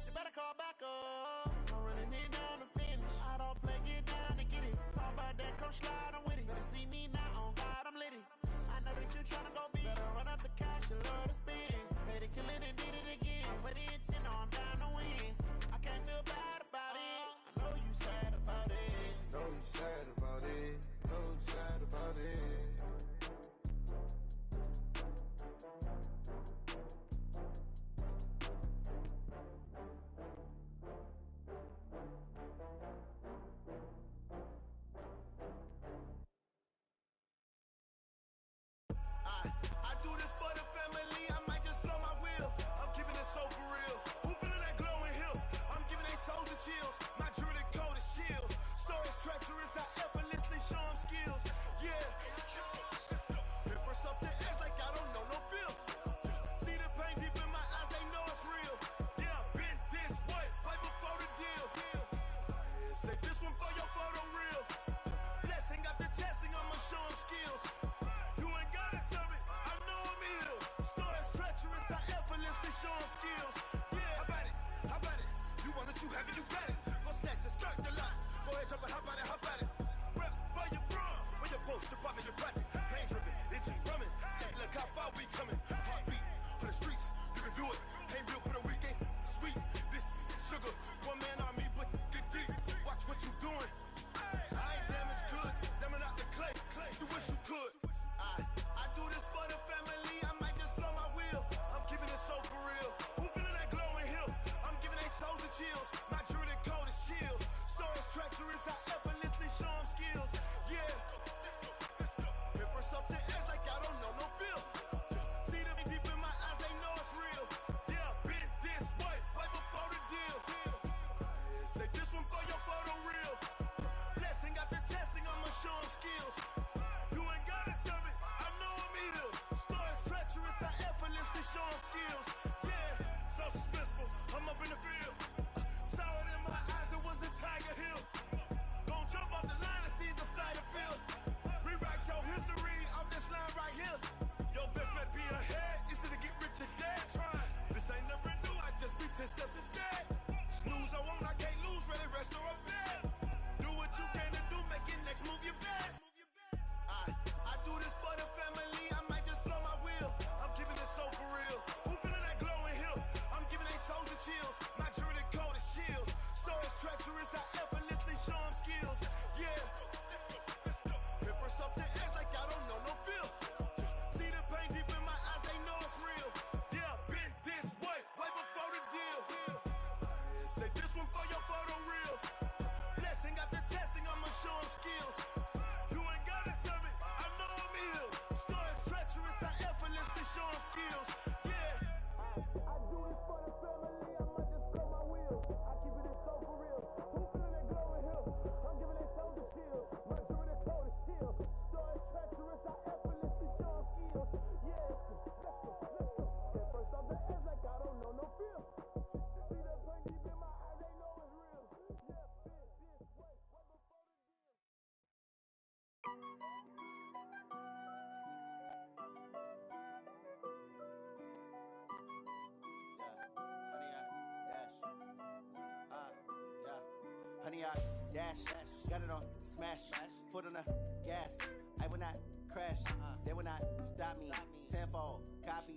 You better call back up. I'm running it down to finish. I don't play, get down and get it. Talk about that, come slide, I'm with it. Better see me now, on God, I'm lit it. I know that you tryna go big. Better run up the cash, you love to spin. Made it, kill it, and did it again. With the intent, no, I'm down to win. I can't feel bad about it. I know you sad about it. Know you sad about it. Know you sad about it. I do this for the family, I might just blow my wheel. I'm keeping it so for real. Who feeling that glowing hill? I'm giving they souls the chills. My jewelry code is chill. Stories treacherous, I effortlessly show them skills. Yeah. Hit first up the edge like I don't know no feel. See the pain deep in my eyes, they know it's real. Yeah, been this way, right before the deal. Say this one for your photo real. Blessing after testing, I'ma show them skills. You ain't gotta tell me, I know I'm ill. Stories treacherous, I effortlessly show them skills. Yeah, how about it? How about it? You want it, you have it, you got it. Go snatch it, skirt the lot. Go ahead, jump it, how about it? How about it? Rep for your bro, for your post, your poppin', your projects. Pain driven, itching, drumming. Hey, look how far we coming. Heartbeat on the streets, you can do it. Ain't built for the weekend, sweet. This sugar, one man army, but get deep. Watch what you doing. I ain't damaged goods, damn out the clay. You wish you could. I do this for the family, I might just blow my wheel. I'm keeping it so for real. Who feeling that glowing hill? I'm giving they souls the chills. My jewelry code is chill. Stories treacherous, I effortlessly show them skills. Yeah. Hit first up the edge like I don't know no feel. See the deep in my eyes, they know it's real. Yeah, been this way, right before the deal. Say this one for your photo real. Blessing after testing, I'ma show them skills. You ain't gotta tell me, I know I'm ill. Stories treacherous, I effortlessly show them skills. Yeah, so suspenseful, I'm up in the field. Saw it in my eyes, it was the Tiger Hill. Gon' jump off the line and see the flight of field. Rewrite your history off this line right here. Your best bet be ahead, it's to get rich or dead trying. This ain't never new, I just be 10 steps instead. Snooze, I won't, I can't lose, ready, rest or up bed. Do what you can to do, make your next move your best. I do this for the family, I might just blow my wheel. I'm keeping it so for real. Who feeling that glowing hill? I'm giving they souls the chills. My jewelry code is chill. Stories treacherous, I effortlessly show them skills. Yeah. Hit first up the edge like I don't know no feel. See the pain deep in my eyes, they know it's real. Yeah, been this way, right before the deal. Say this one for your photo real. Blessing after testing, I'ma show them skills. You ain't gotta tell me, I know I'm ill. Stories treacherous, I effortlessly show them skills. Yeah. I do this for the family, I might just blow my wheel. I keep it so for real. Who feeling that glowing hill? I'm giving they souls the chills. My jewelry code is chill. Stories treacherous, I effortlessly show them skills. Yeah. Let's go. Get first off the edge like I don't know no feel. See the pain deep in my eyes, they know it's real. Yeah, been this way, right before the deal. Yeah, honey, dash. Yeah. 100 yard dash. Got it on smash, foot on the gas. I will not crash, they will not stop me. Tenfold, copy,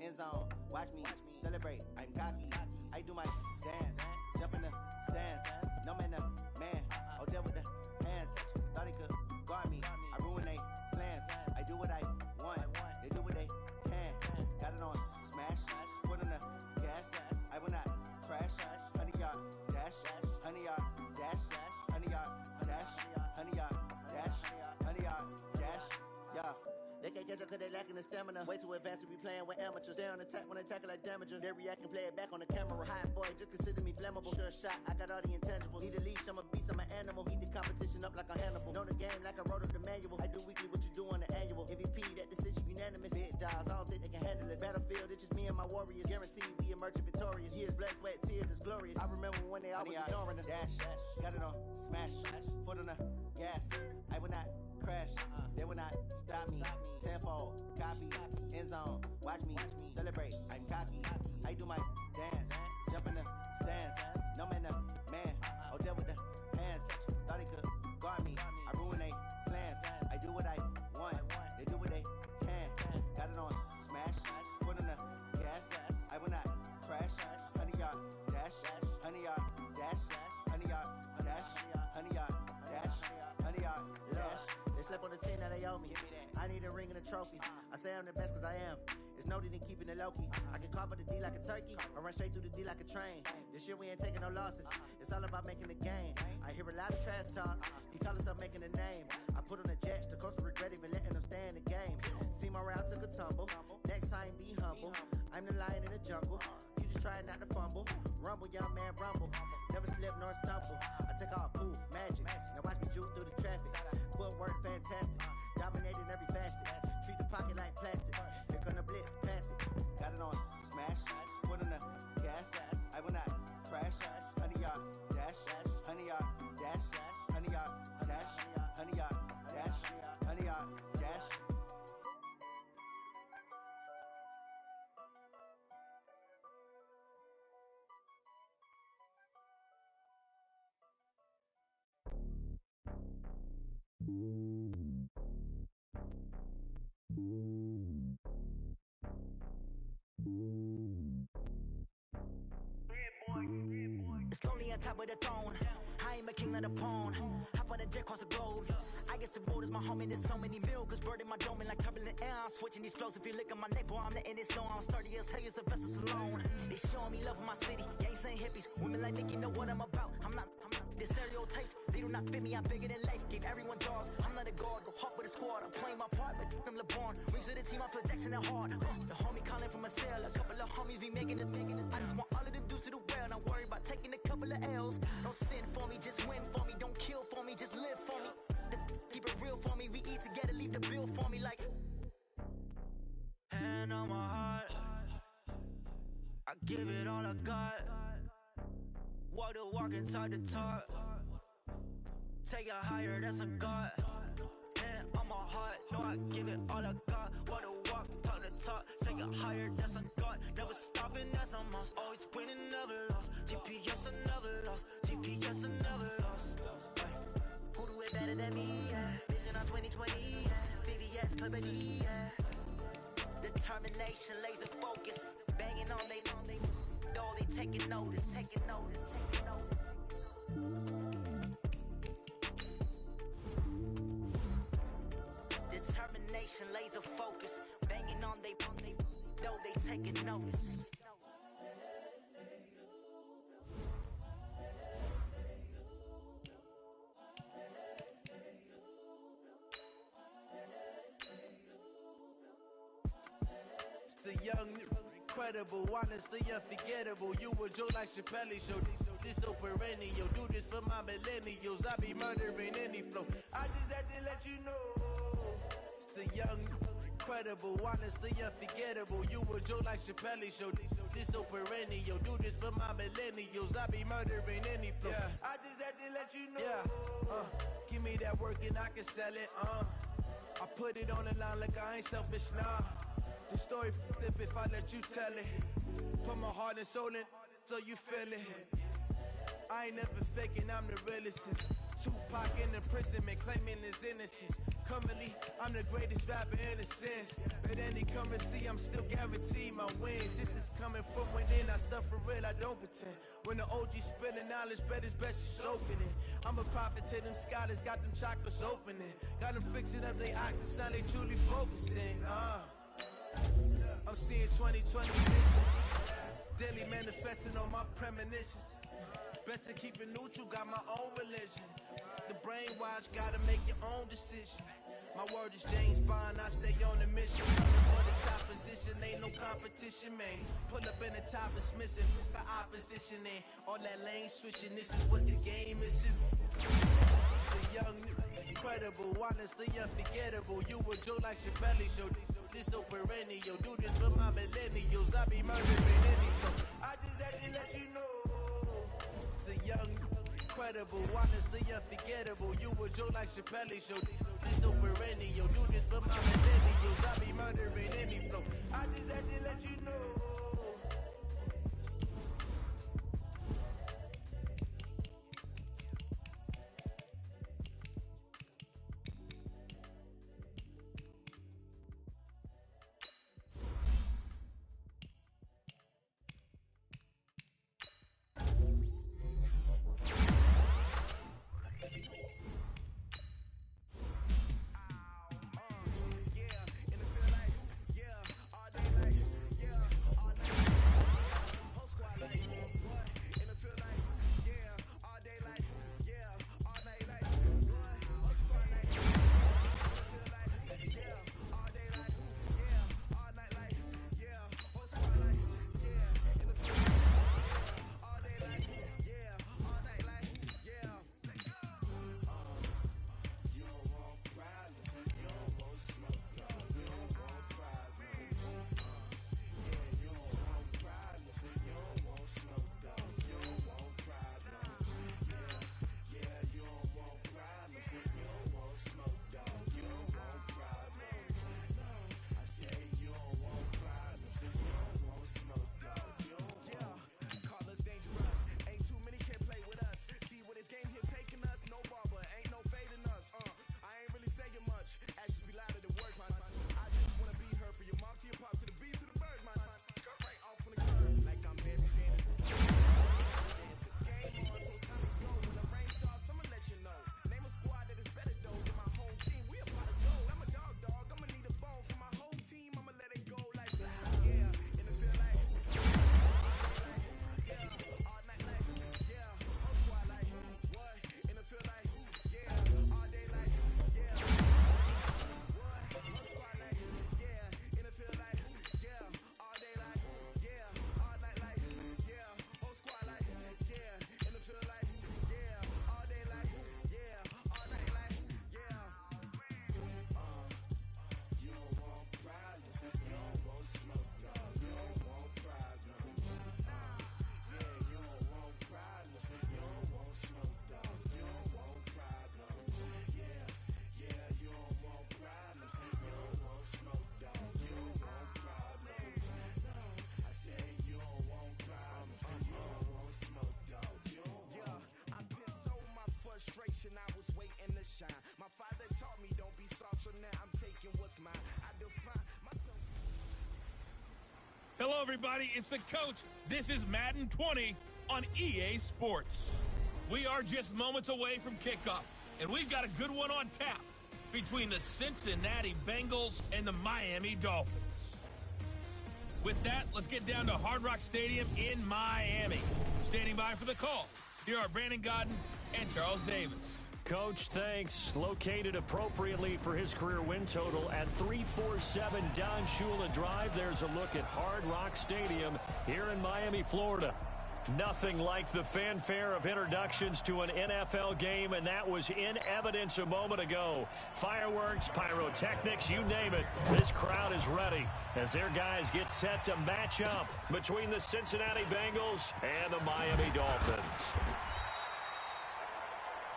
end zone, watch me celebrate. I'm cocky, I do my dance, jump in the stands. No man, the man, oh there with the hands. Thought he could guard me, I ruin they plans. I do what I want, they do what they can. Got it on smash, foot on the gas. I will not crash, 100 yard dash, 100 yard dash, 100 yard dash, 100 yard dash, 100 yard dash, yeah. They can't catch up cause they lacking the stamina. Way too advanced to be playing with amateurs. Stay on attack when I tackle like damager. They react and play it back on the camera. Hot boy, just consider me flammable. Sure shot, I got all the intangibles. Need a leash, I'm a beast, I'm an animal. Heat the competition up like a Hannibal. Know the game like I wrote up the manual. I do weekly what you do on the annual. MVP, that decision unanimous. Big dials, I don't think they can handle it. Battlefield, it's just me and my warriors. Guaranteed we emerge victorious. Years, blood, sweat, tears, it's glorious. I remember when they always ignoring us. Dash, got it on smash, foot on the gas. I will not crash, they will not stop me. Tenfold, copy, end zone, watch me celebrate. I'm cocky, I do my dance, jump in the stands. No man, the man, oh there with the hands. Thought he could guard me, I ruin they plans. I do what I want, they do what they can. Got it on smash, foot on the gas. I will not crash, 100 yard dash, 100 yard dash, 100 yard dash, 100 yard dash, 100 yard dash. They slept on the 10 that they owe me. I need a ring and a trophy. I say I'm the best cause I am. It's noted in keeping it low-key. I can carve up the D like a turkey or run straight through the D like a train. This year we ain't taking no losses. It's all about making the game. I hear a lot of trash talk. He call himself making a name. I put on the Jets. The coach regret even letting them stay in the game. Team morale took a tumble. Next time be humble. I'm the lion in the jungle. You just trying not to fumble. Rumble, young man, rumble. Never slip nor stumble. I take off, poof, magic. Now watch me juke through the traffic. Footwork fantastic. Dominating every facet. Treat the pocket like plastic. Here come the blitz, pass it. Got it on smash, foot on the gas. I will not crash, 100 yard dash, 100 yard dash, 100 yard dash, 100 yard dash, 100 yard dash. It's lonely on top of the throne. I am a king of the pawn. Hop on a jet across the globe. I guess the road is my home and there's so many milkers bird in my dome and like turbulent air. I'm switching these flows. If you look at my neck, boy, I'm letting it slow. I'm sturdy as hell, it's a vessel alone. They showing me love in my city. Gangs saying hippies. Women like Nicki know what I'm about. I'm not the stereotypes. They do not fit me. I'm bigger than life. Gave everyone jobs. I'm not a guard. Go hop with a squad. I'm playing my part like them LeBron. Rings to the team. I feel Jackson and hard. The homie calling from a cell. A couple of homies be making it. I just want all of them dudes to the well. Not worry about taking a couple of L's. Don't sin for me, just win for me. Don't kill for me, just live for me. Keep it real for me. We eat together, leave the bill for me like. Hand on my heart, I give it all I got. Walk the walk and talk the talk. Take it higher, that's a God. Hand on my heart, no, I give it all I got. Walk the walk, talk the talk. Take it higher, that's a God. Never stopping, that's a must. Always winning, never lost. GPS, I never lost. GPS, I never lost. Who do it better than me? Yeah. Vision on 2020. Yeah. VVS, Liberty. Yeah. Determination, laser focus. Banging on they though they taking notice. Taking notice. Taking notice. Determination, laser focus. Banging on they though they taking notice. The young, incredible, honestly unforgettable. You were Joe like Chappelle show. This so perennial. Do this for my millennials. I be murdering any flow. I just had to let you know. It's the young, incredible, honestly unforgettable. You were Joe like Chappelle show. This so perennial. Do this for my millennials. I be murdering any flow. Yeah. I just had to let you know. Yeah. Give me that work and I can sell it. I put it on the line like I ain't selfish, nah. The story flip if I let you tell it. Put my heart and soul in so you feel it. I ain't never faking, I'm the realest since Tupac in imprisonment, claiming his innocence. Currently, I'm the greatest rapper in a sense. But any currency, I'm still guaranteed my wins. This is coming from within, I stuff for real, I don't pretend. When the OG spilling knowledge, bet it's best you soaking it. I'm a prophet to them scholars, got them chakras opening. Got them fixing up their octaves, now they truly focused in. I'm seeing 2020 visions. Daily manifesting on my premonitions. Best to keep it neutral, got my own religion. The brainwash, gotta make your own decision. My word is James Bond, I stay on the mission. Coming for the top position, ain't no competition, man. Pull up in the top is missing, the opposition ain't. All that lane switching, this is what the game is. The young, incredible, honestly unforgettable. You were Joe like your belly show. This so perennial, do this for my millennials. I be murdering any flow. I just had to let you know. It's the young, incredible, honestly unforgettable. You were Joe like Chappelle show. This so perennial, do this for my millennials. I be murdering any flow. I just had to let you know. I was waiting to shine. My father taught me don't be soft, so now I'm taking what's mine. I define myself. Hello, everybody. It's the coach. This is Madden 20 on EA Sports. We are just moments away from kickoff, and we've got a good one on tap between the Cincinnati Bengals and the Miami Dolphins. With that, let's get down to Hard Rock Stadium in Miami. Standing by for the call, here are Brandon Godden and Charles Davis. Coach, thanks. Located appropriately for his career win total at 347 Don Shula Drive. There's a look at Hard Rock Stadium here in Miami, Florida. Nothing like the fanfare of introductions to an NFL game, and that was in evidence a moment ago. Fireworks, pyrotechnics, you name it. This crowd is ready as their guys get set to match up between the Cincinnati Bengals and the Miami Dolphins.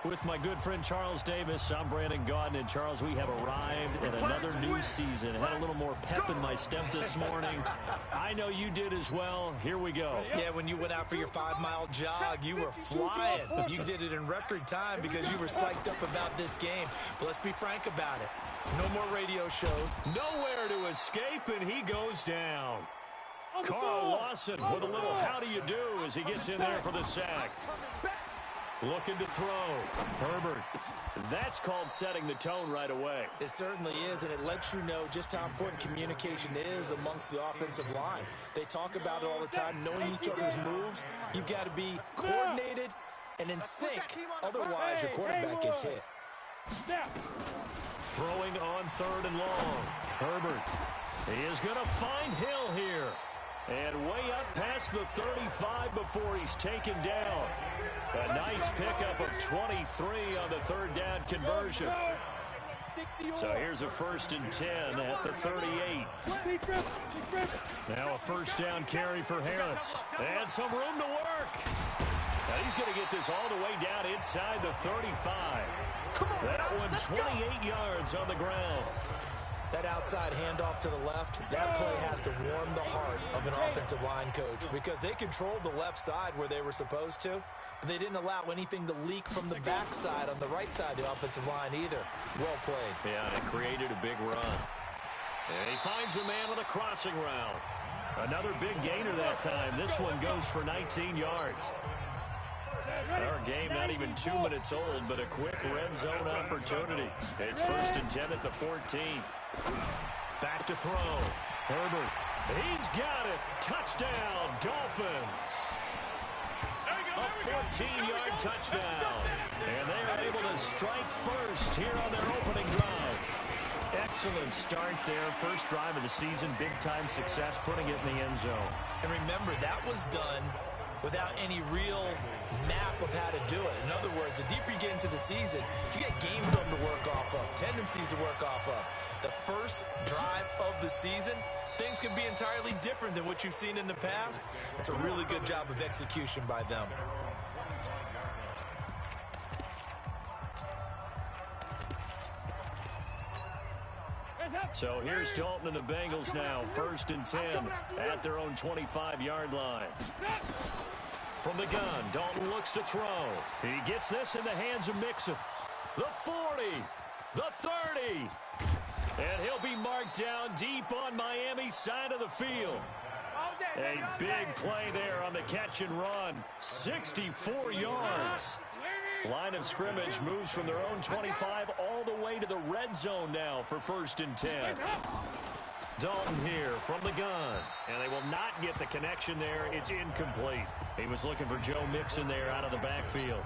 With my good friend Charles Davis, I'm Brandon Gaudin. And Charles, we have arrived at another new season. Had a little more pep in my step this morning. I know you did as well. Here we go. Yeah, when you went out for your 5-mile jog, you were flying. You did it in record time because you were psyched up about this game. But let's be frank about it. No more radio shows. Nowhere to escape, and he goes down. Carl Lawson with a little how do you do as he gets in there for the sack. Looking to throw. Herbert. That's called setting the tone right away. It certainly is, and it lets you know just how important communication is amongst the offensive line. They talk about it all the time, knowing each other's moves. You've got to be coordinated and in sync. Otherwise, your quarterback gets hit. Throwing on 3rd and long. Herbert. He is going to find Hill here. And way up past the 35 before he's taken down. A nice pickup of 23 on the 3rd down conversion. So here's a 1st and 10 at the 38. Now a 1st down carry for Harris. And some room to work. Now he's going to get this all the way down inside the 35. That one 28 yards on the ground. That outside handoff to the left, that play has to warm the heart of an offensive line coach because they controlled the left side where they were supposed to, but they didn't allow anything to leak from the backside on the right side of the offensive line either. Well played. Yeah, and it created a big run. And he finds a man on the crossing route. Another big gainer that time. This one goes for 19 yards. Our game not even 2 minutes old, but a quick red zone opportunity. It's 1st and 10 at the 14. Back to throw. Herbert. He's got it. Touchdown, Dolphins. A 14-yard touchdown. And they are able to strike first here on their opening drive. Excellent start there. First drive of the season. Big-time success, putting it in the end zone. And remember, that was done without any real map of how to do it. In other words, the deeper you get into the season, you get game film to work off of, tendencies to work off of. The first drive of the season, things can be entirely different than what you've seen in the past. It's a really good job of execution by them. So here's Dalton and the Bengals now. 1st and 10 at their own 25-yard line. From the gun, Dalton looks to throw. He gets this in the hands of Mixon. The 40, the 30. And he'll be marked down deep on Miami's side of the field. A big play there on the catch and run. 64 yards. Line of scrimmage moves from their own 25 all the way to the red zone now for 1st and 10. Dalton here from the gun. And they will not get the connection there. It's incomplete. He was looking for Joe Mixon there out of the backfield.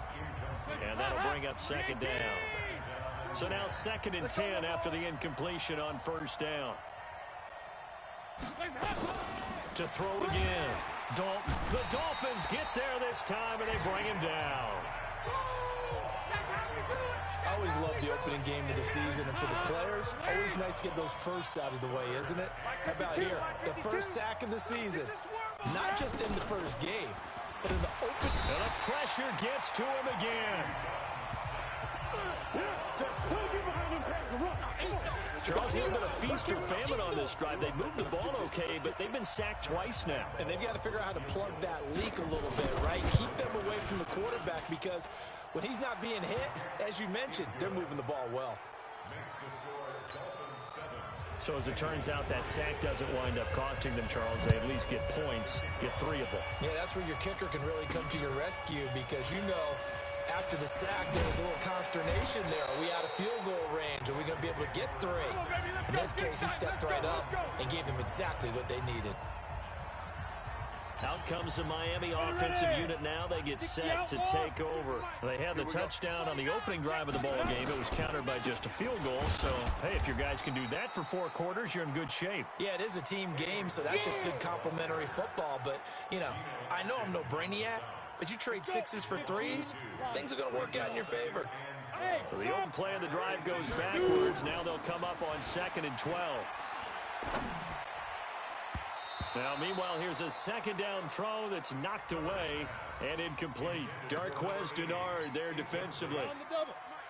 And that'll bring up 2nd down. So now 2nd and 10 after the incompletion on 1st down. To throw again. Dalton. The Dolphins get there this time, and they bring him down. I always love the opening game of the season, and for the players, always nice to get those firsts out of the way, isn't it? How about here? The first sack of the season. Not just in the first game, but in the open. And the pressure gets to him again. Charles, a little bit of feast or famine on this drive. They moved the ball okay, but they've been sacked twice now. And they've got to figure out how to plug that leak a little bit, right? Keep them away from the quarterback because when he's not being hit, as you mentioned, they're moving the ball well. So as it turns out, that sack doesn't wind up costing them, Charles. They at least get points, get 3 of them. Yeah, that's where your kicker can really come to your rescue because you know after the sack, there was a little consternation there. Are we out of field goal range? Are we going to be able to get 3? In this case, he stepped right up and gave them exactly what they needed. Out comes the Miami offensive unit now. They get set to take over. They had the touchdown on the opening drive of the ball game. It was countered by just a field goal. So, hey, if your guys can do that for 4 quarters, you're in good shape. Yeah, it is a team game, so that's just good complimentary football. But, you know, I know I'm no brainiac, but you trade 6s for 3s, things are going to work out in your favor. So the open play of the drive goes backwards. Now they'll come up on 2nd and 12. Now, meanwhile, here's a second down throw that's knocked away and incomplete. Darquez Denard there defensively.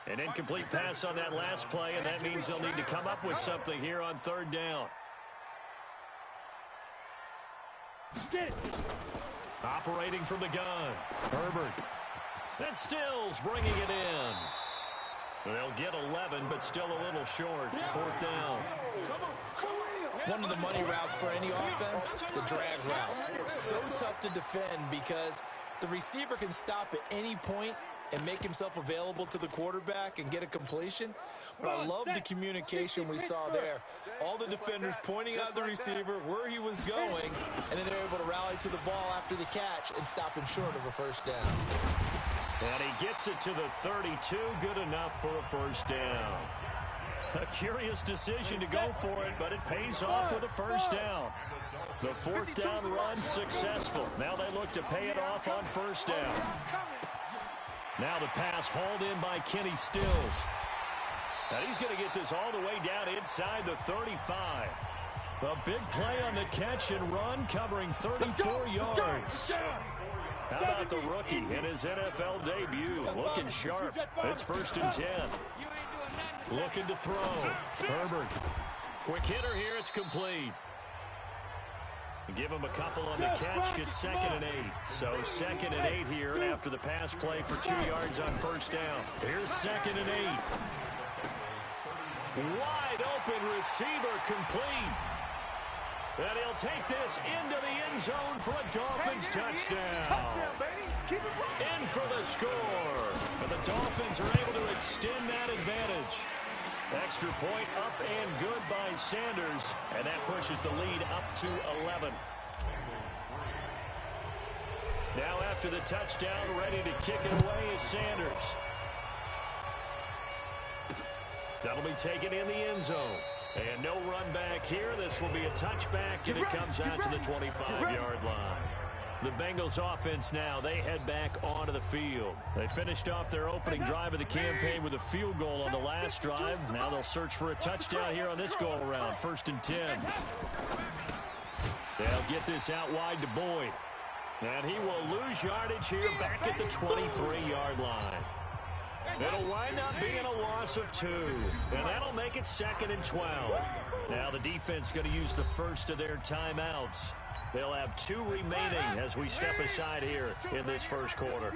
An incomplete pass on that last play, and that means they'll need to come up with something here on third down. Operating from the gun, Herbert. That's Stills bringing it in. They'll get 11, but still a little short. Fourth down. One of the money routes for any offense, the drag route. So tough to defend because the receiver can stop at any point and make himself available to the quarterback and get a completion. But I love the communication we saw there. All the defenders pointing out the receiver where he was going, and then they're able to rally to the ball after the catch and stop him short of a first down. And he gets it to the 32, good enough for a first down. A curious decision to go for it, but it pays off with a first down. The fourth down run successful. Now they look to pay it off on first down. Now the pass hauled in by Kenny Stills. And he's going to get this all the way down inside the 35. A big play on the catch and run, covering 34 yards. How about the rookie in his NFL debut? Looking sharp. It's first and 10. Looking to throw. Herbert. Quick hitter here. It's complete. Give him a couple on the catch. It's second and 8. So second and 8 here after the pass play for 2 yards on first down. Here's second and 8. Wide open receiver complete. And he'll take this into the end zone for a Dolphins touchdown. In for the score. And the Dolphins are able to extend that advantage. Extra point up and good by Sanders. And that pushes the lead up to 11. Now after the touchdown, ready to kick it away is Sanders. That'll be taken in the end zone. And no run back here. This will be a touchback, and it comes out to the 25-yard line. The Bengals offense now, they head back onto the field. They finished off their opening drive of the campaign with a field goal on the last drive. Now they'll search for a touchdown here on this go-around. First and 10. They'll get this out wide to Boyd. And he will lose yardage here back at the 23-yard line. It'll wind up being a loss of 2. And that'll make it second and 12. Now the defense going to use the first of their timeouts. They'll have 2 remaining as we step aside here in this first quarter.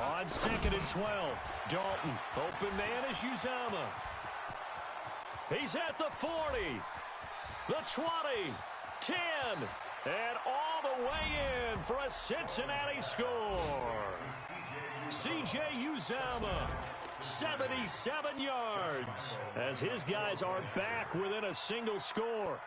On second and 12, Dalton. Open man is Uzama. He's at the 40, the 20, 10, and all the way in for a Cincinnati score. C.J. Uzama, 77 yards, as his guys are back within a single score.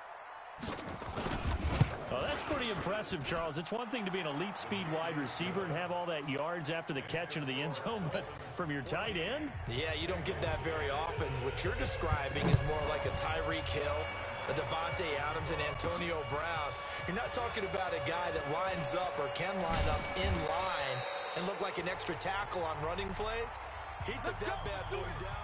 Oh, that's pretty impressive, Charles. It's one thing to be an elite speed wide receiver and have all that yards after the catch into the end zone, but from your tight end? Yeah, you don't get that very often. What you're describing is more like a Tyreek Hill, a Devontae Adams, and Antonio Brown. You're not talking about a guy that lines up or can line up in line and look like an extra tackle on running plays. He took that bad boy down.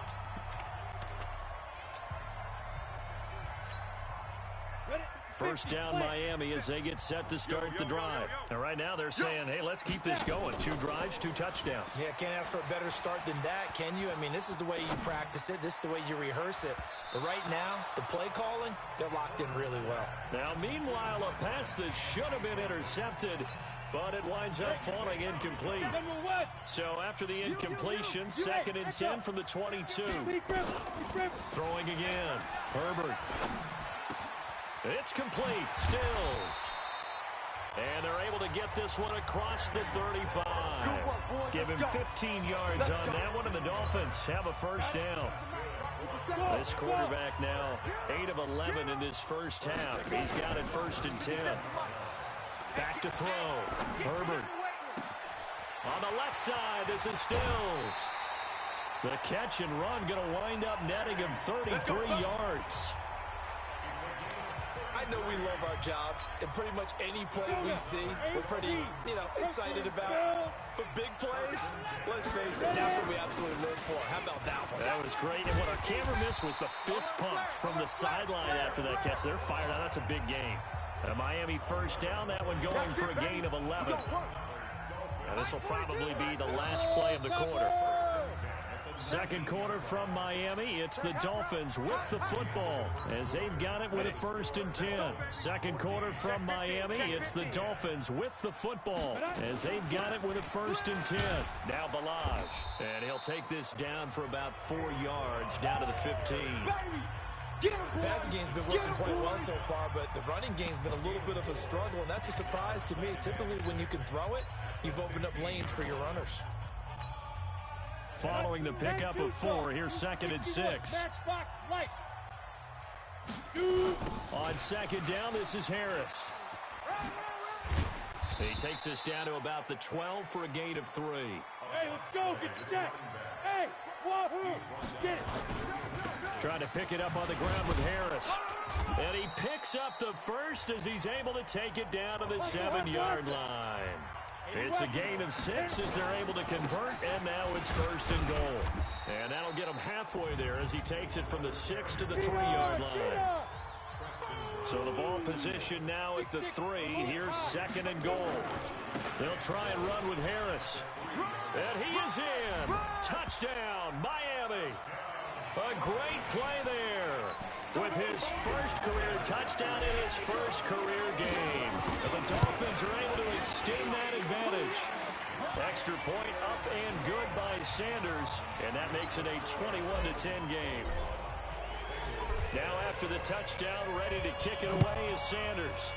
First down Miami as they get set to start the drive. And right now they're saying, hey, let's keep this going. 2 drives, 2 touchdowns. Yeah, can't ask for a better start than that, can you? I mean, this is the way you practice it. This is the way you rehearse it. But right now, the play calling, they're locked in really well. Now, meanwhile, a pass that should have been intercepted, but it winds up falling incomplete. So after the incompletion, second and 10 from the 22. Throwing again. Herbert. It's complete. Stills. And they're able to get this one across the 35. Give him 15 yards on that one, and the Dolphins have a first down. This quarterback now 8 of 11 in this first half. He's got it first and 10. Back to throw. Herbert. On the left side, this is Stills. The catch and run going to wind up netting him 33 yards. I know we love our jobs, and pretty much any play we see, we're pretty, excited about. But big plays, let's face it, that's what we absolutely live for. How about that one? That was great. And what our camera missed was the fist pump from the sideline after that catch. They're fired out. That's a big game. Miami first down, that one going for a gain of 11. And this will probably be the last play of the quarter. Second quarter from Miami, it's the Dolphins with the football as they've got it with a 1st and 10. Second quarter from Miami, it's the Dolphins with the football as they've got it with a 1st and 10. Now Balaj, and he'll take this down for about 4 yards down to the 15. The passing game's been working quite well so far, but the running game's been a little bit of a struggle, and that's a surprise to me. Typically, when you can throw it, you've opened up lanes for your runners. Following the pickup of 4, here's 2nd and 6. On 2nd down, this is Harris. He takes us down to about the 12 for a gain of 3. Hey, let's go. Get set. Hey, wahoo. Get it. Trying to pick it up on the ground with Harris. And he picks up the first as he's able to take it down to the 7-yard line. It's a gain of 6 as they're able to convert, and now it's 1st and goal. And that'll get him halfway there as he takes it from the 6 to the 3-yard line. So the ball position now at the 3. Here's 2nd and goal. They'll try and run with Harris. And he is in. Touchdown, Miami. A great play there with his first career touchdown in his first career game. And the Dolphins are able to extend that advantage. Extra point up and good by Sanders, and that makes it a 21-10 game. Now after the touchdown, ready to kick it away is Sanders.